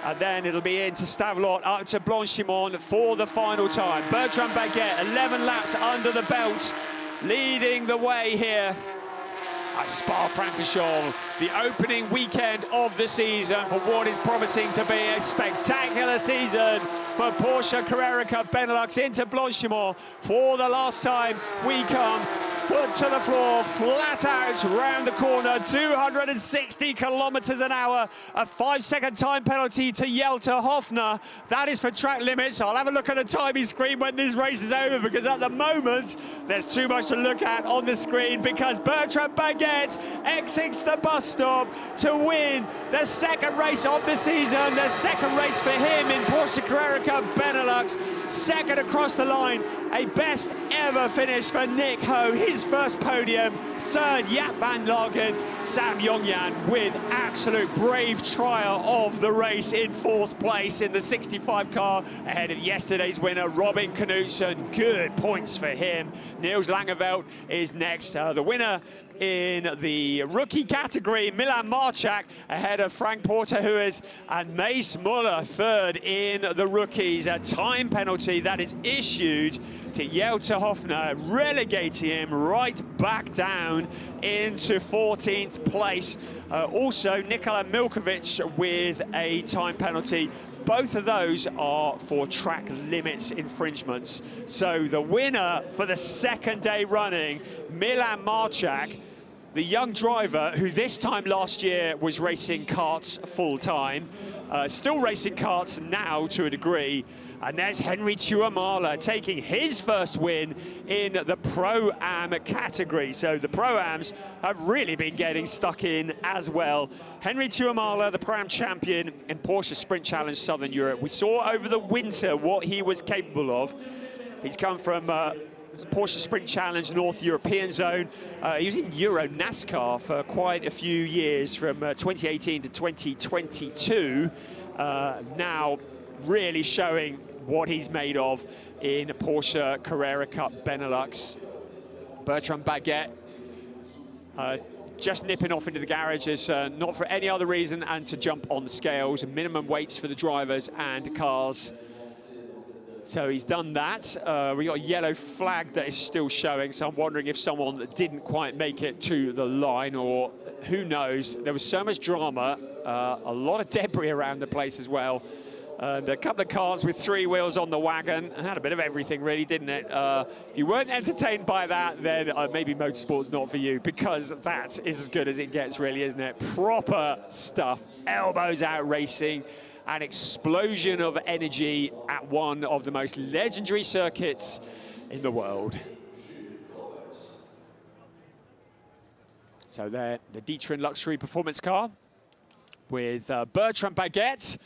And then it'll be into Stavelot, up to Blanchimont for the final time. Bertrand Baguette, 11 laps under the belt, leading the way here at Spa-Francorchamps, the opening weekend of the season for what is promising to be a spectacular season for Porsche Carrera Cup Benelux into Blanchimont. For the last time we come, foot to the floor, flat out round the corner, 260 kilometers an hour, a 5-second time penalty to Jutta Hoffner. That is for track limits. I'll have a look at the timing screen when this race is over, because at the moment there's too much to look at on the screen, because Bertrand Baguette exits the bus stop to win the 2nd race of the season, the 2nd race for him in Porsche Carrera Cup Benelux, 2nd across the line, a best ever finish for Nick Ho, his 1st podium, 3rd Jaap van Lagen, Sam Yongyan with absolute brave trial of the race in 4th place in the 65 car ahead of yesterday's winner Robin Knudsen. Good points for him. Niels Langeveld is next, the winner in the rookie category, Milan Marchak ahead of Frank Porte, who is, and Mace Muller 3rd in the rookies. A time penalty that is issued to Jutta Hoffner, relegating him right back down into 14th place. Also, Nikola Milkovic with a time penalty. Both of those are for track limits infringements. So the winner for the 2nd day running, Milan Marchak, the young driver who this time last year was racing karts full-time, still racing karts now to a degree. And there's Henry Tuamala taking his 1st win in the Pro-Am category. So the Pro-Ams have really been getting stuck in as well. Henry Tuamala, the Pro-Am champion in Porsche Sprint Challenge Southern Europe. We saw over the winter what he was capable of. He's come from Porsche Sprint Challenge North European Zone. He was in Euro NASCAR for quite a few years, from 2018 to 2022. Now really showing what he's made of in Porsche Carrera Cup Benelux. Bertrand Baguette just nipping off into the garages, not for any other reason and to jump on the scales. Minimum weights for the drivers and cars. So he's done that. We got a yellow flag that is still showing, so I'm wondering if someone didn't quite make it to the line, or who knows. There was so much drama, a lot of debris around the place as well. And a couple of cars with 3 wheels on the wagon. And had a bit of everything, really, didn't it? If you weren't entertained by that, then maybe motorsport's not for you, because that is as good as it gets, really, isn't it? Proper stuff, elbows out racing, an explosion of energy at one of the most legendary circuits in the world. So there, the D'Ieteren luxury performance car with Bertrand Baguette.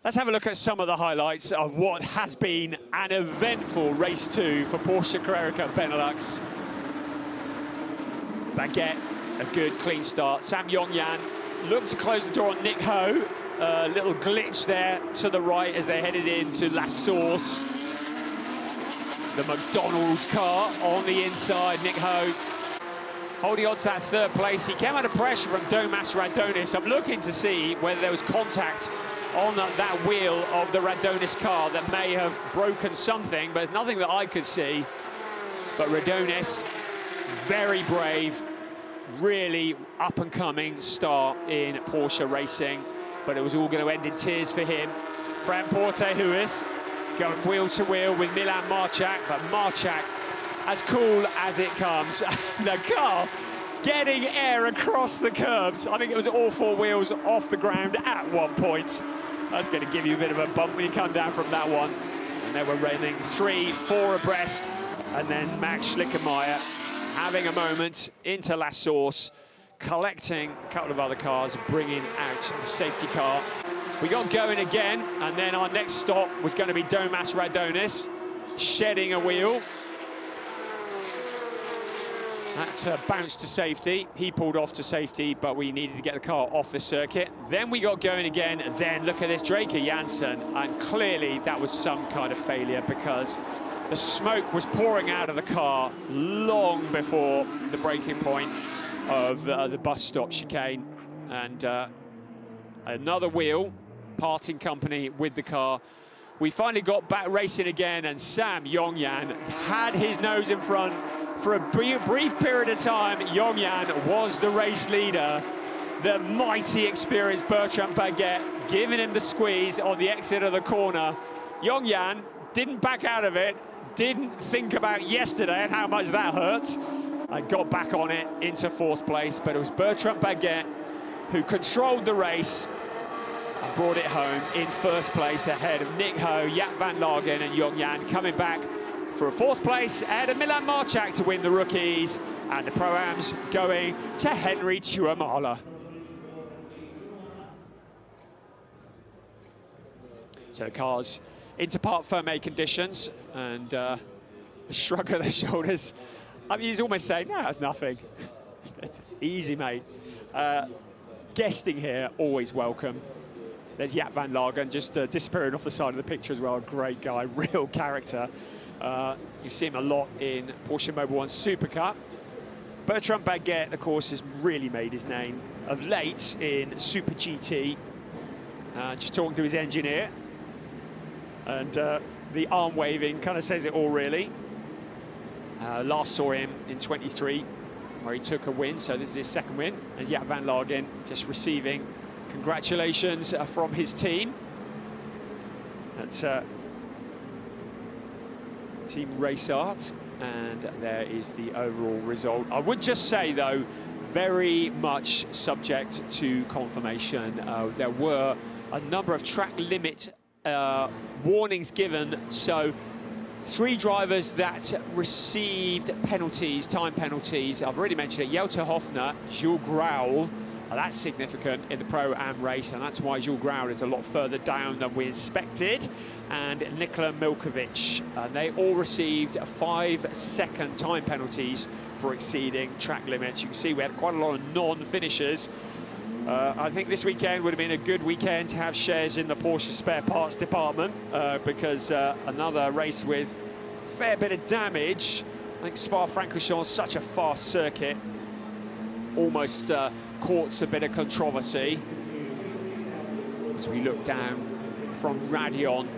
Let's have a look at some of the highlights of what has been an eventful race 2 for Porsche Carrera Cup Benelux. Baguette, a good clean start. Sam Yongyan looked to close the door on Nick Ho. A little glitch there to the right as they headed into La Source. The McDonald's car on the inside, Nick Ho holding on to that 3rd place. He came under pressure from Domas Radonis. I'm looking to see whether there was contact on that wheel of the Radonis car that may have broken something, but there's nothing that I could see. But Radonis, very brave, really up-and-coming star in Porsche racing, but it was all going to end in tears for him. Fran Porte Huis going wheel to wheel with Milan Marchak, but Marchak as cool as it comes. The car getting air across the curbs. I think it was all 4 wheels off the ground at one point. That's going to give you a bit of a bump when you come down from that one. And they were running 3, 4 abreast, and then Max Schlickermeyer having a moment into La Source, collecting a couple of other cars, bringing out the safety car. We got going again, and then our next stop was going to be Domas Radonis, shedding a wheel. That bounced to safety. He pulled off to safety, but we needed to get the car off the circuit. Then we got going again, and then look at this, Draker Janssen, and clearly that was some kind of failure, because the smoke was pouring out of the car long before the breaking point of the bus stop chicane. And another wheel parting company with the car. We finally got back racing again, and Sam Yongyan had his nose in front. For a brief period of time, Yongyan was the race leader. The mighty, experienced Bertrand Baguette giving him the squeeze on the exit of the corner. Yongyan didn't back out of it, didn't think about yesterday and how much that hurt. I got back on it into 4th place, but it was Bertrand Baguette who controlled the race and brought it home in 1st place ahead of Nick Ho, Jaap van Lagen and Yongyan coming back for a 4th place ahead of Milan Marchak to win the rookies, and the Pro-Ams going to Henry Tuamala. So cars into part fermé conditions, and a shrug of the shoulders. I mean, he's almost saying, no, that's nothing. It's easy, mate. Guesting here, always welcome. There's Jaap van Lagen just disappearing off the side of the picture as well. Great guy, real character. You see him a lot in Porsche Mobil 1 Super Cup. Bertrand Baguette, of course, has really made his name of late in Super GT. Just talking to his engineer. And the arm waving kind of says it all, really. Last saw him in 23, where he took a win, so this is his 2nd win, as Jaap van Lagen just receiving congratulations from his team. That's Team Race Art, and there is the overall result. I would just say, though, very much subject to confirmation. There were a number of track limit warnings given, so 3 drivers that received penalties, time penalties. I've already mentioned it. Jelte Hofner, Jules Graul. That's significant in the Pro-Am race, and that's why Jules Graul is a lot further down than we expected. And Nikola Milkovic, they all received 5-second time penalties for exceeding track limits. You can see we had quite a lot of non-finishers. I think this weekend would have been a good weekend to have shares in the Porsche spare parts department because another race with a fair bit of damage. I think Spa-Francorchamps is such a fast circuit, almost courts a bit of controversy. As we look down from Radion,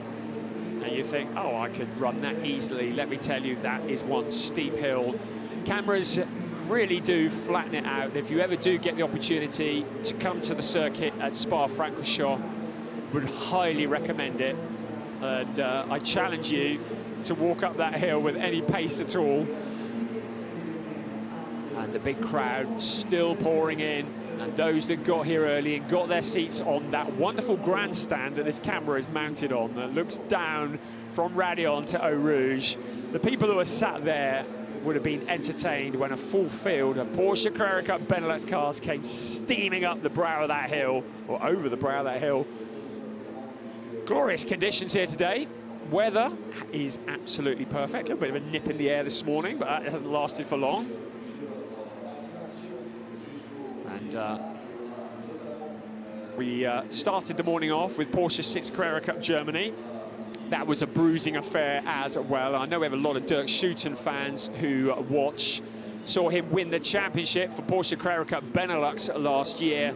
and you think, oh, I could run that easily. Let me tell you, that is one steep hill. Cameras really do flatten it out. If you ever do get the opportunity to come to the circuit at Spa-Francorchamps, would highly recommend it. And I challenge you to walk up that hill with any pace at all. And the big crowd still pouring in. And those that got here early and got their seats on that wonderful grandstand that this camera is mounted on, that looks down from Radion to Eau Rouge. The people who were sat there would have been entertained when a full field of Porsche Carrera Cup Benelux cars came steaming up the brow of that hill, or over the brow of that hill. Glorious conditions here today. Weather is absolutely perfect. A little bit of a nip in the air this morning, but that hasn't lasted for long. And we started the morning off with Porsche 6 Carrera Cup Germany. That was a bruising affair as well. I know we have a lot of Dirk Schouten fans who watch. Saw him win the championship for Porsche Carrera Cup Benelux last year.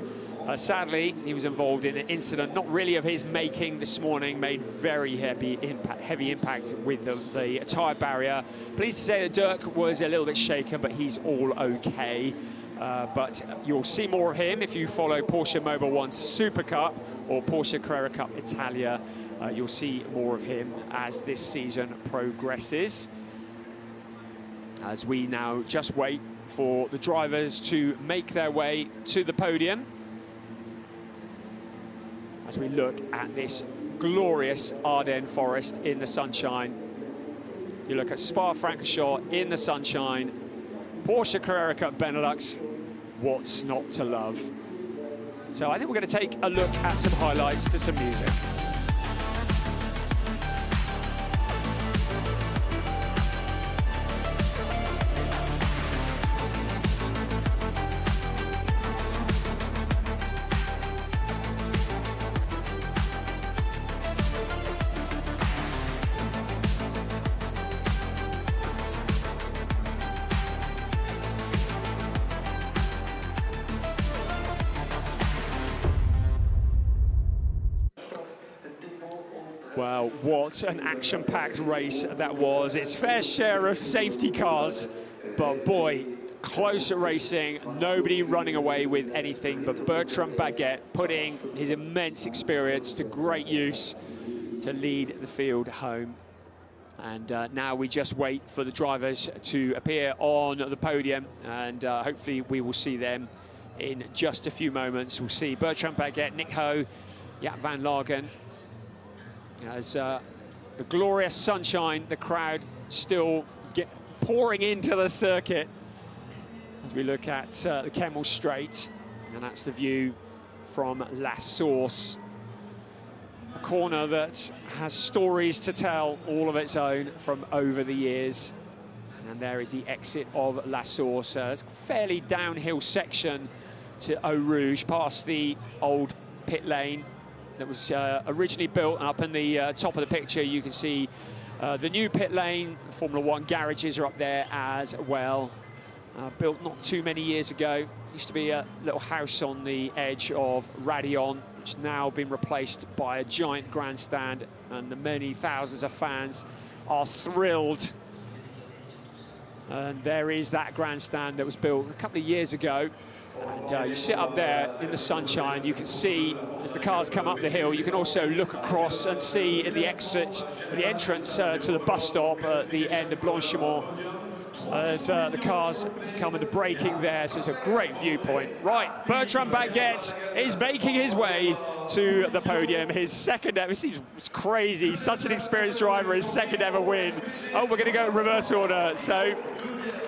Sadly, he was involved in an incident, not really of his making this morning, made very heavy impact with the tyre barrier. Pleased to say that Dirk was a little bit shaken, but he's all okay. But you'll see more of him if you follow Porsche Mobil 1 Super Cup or Porsche Carrera Cup Italia. You'll see more of him as this season progresses. As we now just wait for the drivers to make their way to the podium. As we look at this glorious Ardennes forest in the sunshine. You look at Spa-Francorchamps in the sunshine. Porsche Carrera Cup Benelux, what's not to love? So I think we're going to take a look at some highlights to some music. Well, what an action-packed race that was. Its fair share of safety cars, but boy, close racing, nobody running away with anything but Bertrand Baguette putting his immense experience to great use to lead the field home. And now we just wait for the drivers to appear on the podium, and hopefully we will see them in just a few moments. We'll see Bertrand Baguette, Nick Ho, Jaap van Lagen. As the glorious sunshine, the crowd still pouring into the circuit as we look at the Kemmel Straight, and that's the view from La Source, a corner that has stories to tell all of its own from over the years. And there is the exit of La Source. It's a fairly downhill section to Eau Rouge, past the old pit lane that was originally built. And up in the top of the picture, you can see the new pit lane. Formula One garages are up there as well. Built not too many years ago. Used to be a little house on the edge of Radion, which has now been replaced by a giant grandstand, and the many thousands of fans are thrilled. And there is that grandstand that was built a couple of years ago. And you sit up there in the sunshine, you can see as the cars come up the hill, you can also look across and see at the exit, the entrance to the bus stop at the end of Blanchimont, as the cars come into braking there, so it's a great viewpoint. Right, Bertrand Baguette is making his way to the podium. His second ever, it seems crazy, such an experienced driver, his second ever win. Oh, we're going to go in reverse order. So,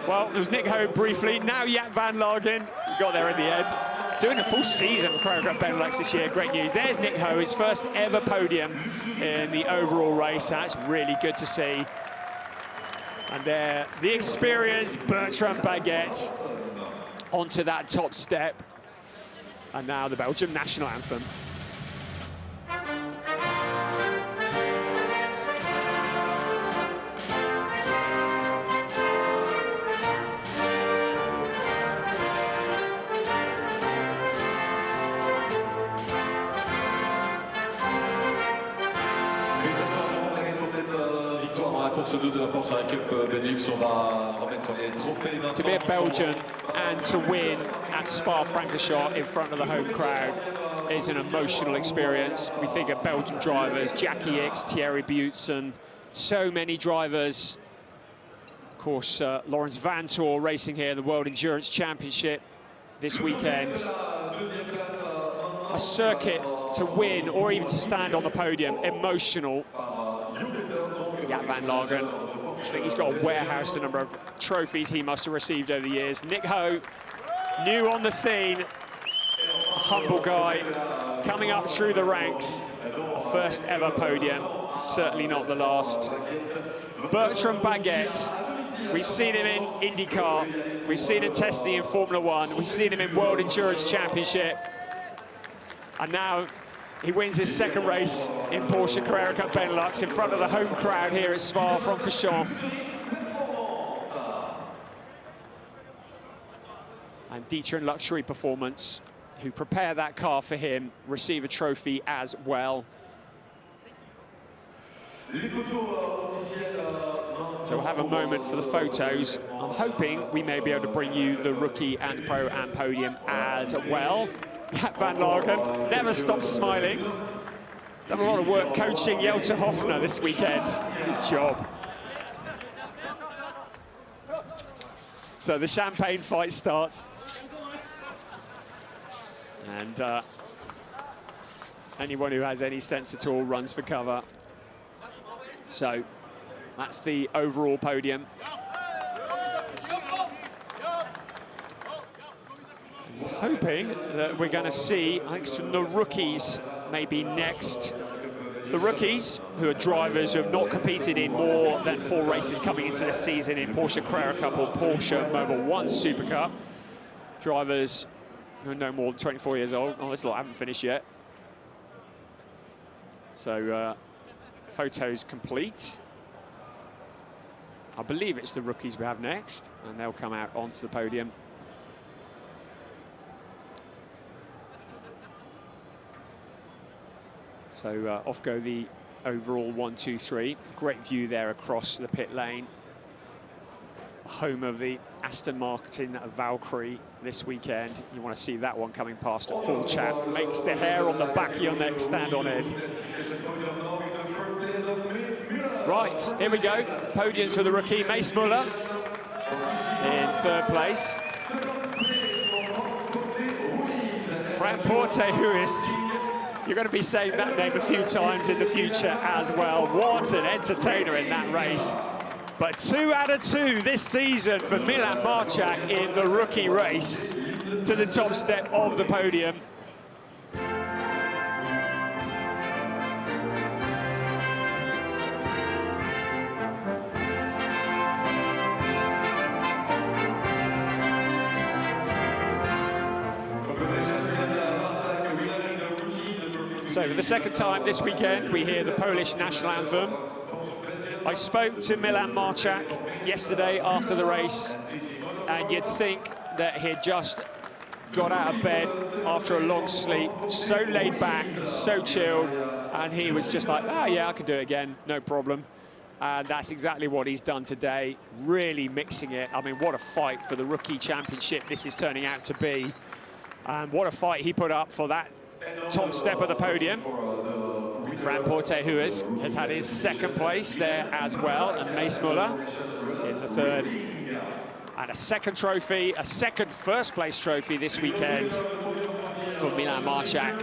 well, there was Nick Ho briefly, now Jaap van Lagen, got there in the end. Doing a full season for Carrera Cup Benelux this year, great news. There's Nick Ho, his first ever podium in the overall race. That's really good to see. And there, the experienced Bertrand Baguette onto that top step. And now the Belgian national anthem. De la Porsche Carrera Benelux, on va remettre les trophées. To be a Belgian and to win at Spa-Francorchamps in front of the home crowd is an emotional experience. We think of Belgian drivers, Jackie X, Thierry Butson, so many drivers. Of course, Laurens Vanthoor racing here, the World Endurance Championship this weekend. A circuit to win or even to stand on the podium, emotional. Jaap van Lagen, I think he's got a warehouse, the number of trophies he must have received over the years. Nick Ho, new on the scene, a humble guy, coming up through the ranks. A first ever podium, certainly not the last. Bertrand Baguette, we've seen him in IndyCar, we've seen him testing in Formula One, we've seen him in World Endurance Championship, and now he wins his second race in Porsche Carrera Cup Benelux in front of the home crowd here at Spa-Francorchamps. And Dieter and Luxury Performance, who prepare that car for him, receive a trophy as well. So we'll have a moment for the photos. I'm hoping we may be able to bring you the rookie and pro and podium as well. Jaap van Lagen never stops smiling. He's done a lot of work coaching Jelte Hofner this weekend. Good job. So the champagne fight starts. And anyone who has any sense at all runs for cover. So that's the overall podium. Hoping that we're going to see, I think, the rookies maybe next. The rookies, who are drivers who have not competed in more than 4 races coming into this season in Porsche Carrera Cup or Porsche Mobil 1 Super Cup. Drivers who are no more than 24 years old. Oh, this lot haven't finished yet. So, photos complete. I believe it's the rookies we have next, and they'll come out onto the podium. So off go the overall 1, 2, 3. Great view there across the pit lane. Home of the Aston Martin Valkyrie this weekend. You want to see that one coming past at full chat. Makes the hair on the back of your neck stand on end. Right, here we go. Podiums for the rookie, Mace Muller in 3rd place. Frank Porte, who is... You're going to be saying that name a few times in the future as well. What an entertainer in that race. But 2 out of 2 this season for Milan Marchak in the rookie race to the top step of the podium. So for the second time this weekend, we hear the Polish national anthem. I spoke to Milan Marchak yesterday after the race, and you'd think that he'd just got out of bed after a long sleep, so laid back, so chilled, and he was just like, oh yeah, I can do it again, no problem. And that's exactly what he's done today, really mixing it. I mean, what a fight for the rookie championship this is turning out to be. And what a fight he put up for that top step of the podium. Frank Porte, who has had his 2nd place there as well, and Mace Muller in the 3rd. And a 2nd trophy, a 2nd first place trophy this weekend for Milan Marchak.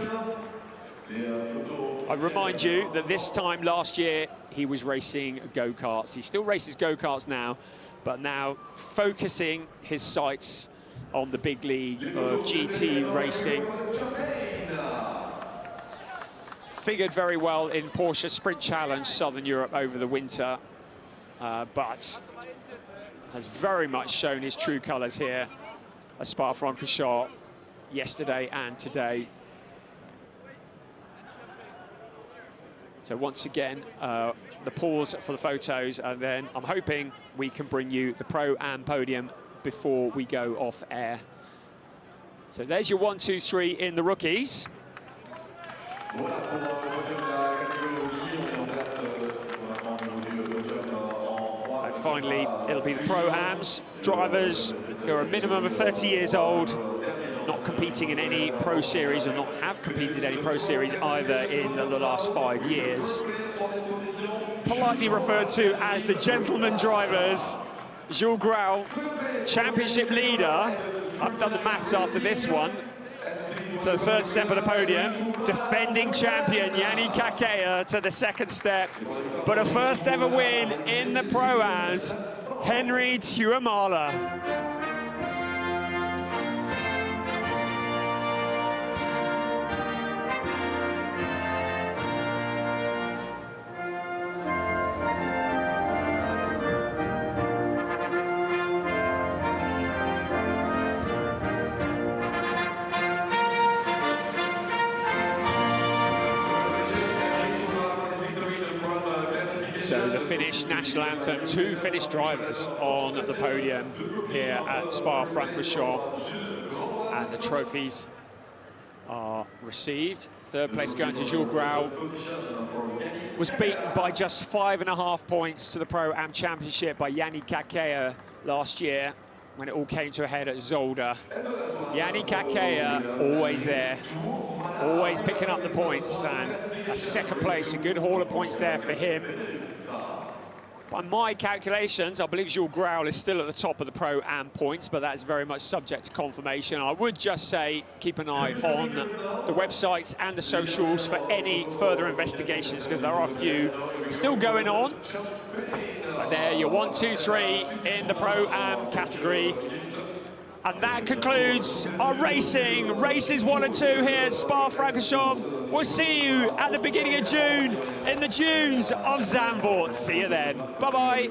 I remind you that this time last year, he was racing go-karts. He still races go-karts now, but now focusing his sights on the big league of GT racing. Figured very well in Porsche Sprint Challenge Southern Europe over the winter, but has very much shown his true colours here at Spa-Francorchamps. yesterday and today. So once again, the pause for the photos, and then I'm hoping we can bring you the Pro and Podium before we go off air. So there's your 1, 2, 3 in the rookies. And finally, it'll be the Pro-Ams, drivers who are a minimum of 30 years old, not competing in any Pro Series, or not have competed in any Pro Series either in the last 5 years. Politely referred to as the gentleman drivers. Jules Grau, championship leader. I've done the maths after this one. So the third step of the podium, defending champion Yannick Kakea to the second step. But a first ever win in the Pro-Ams, Henry Tuamala. So the Finnish national anthem, 2 Finnish drivers on the podium here at Spa-Francorchamps, and the trophies are received. Third place going to Jules Grau, was beaten by just 5.5 points to the Pro-Am Championship by Yannick Kakea last year, when it all came to a head at Zolder. Yannick Kakea always there, always picking up the points, and a second place, a good haul of points there for him. By my calculations, I believe Jules Grau is still at the top of the Pro-Am points, but that's very much subject to confirmation. I would just say, keep an eye on the websites and the socials for any further investigations, because there are a few still going on. But there, your 1, 2, 3 in the Pro-Am category. And that concludes our racing. Races 1 and 2 here at Spa-Francorchamps. We'll see you at the beginning of June in the dunes of Zandvoort. See you then. Bye-bye.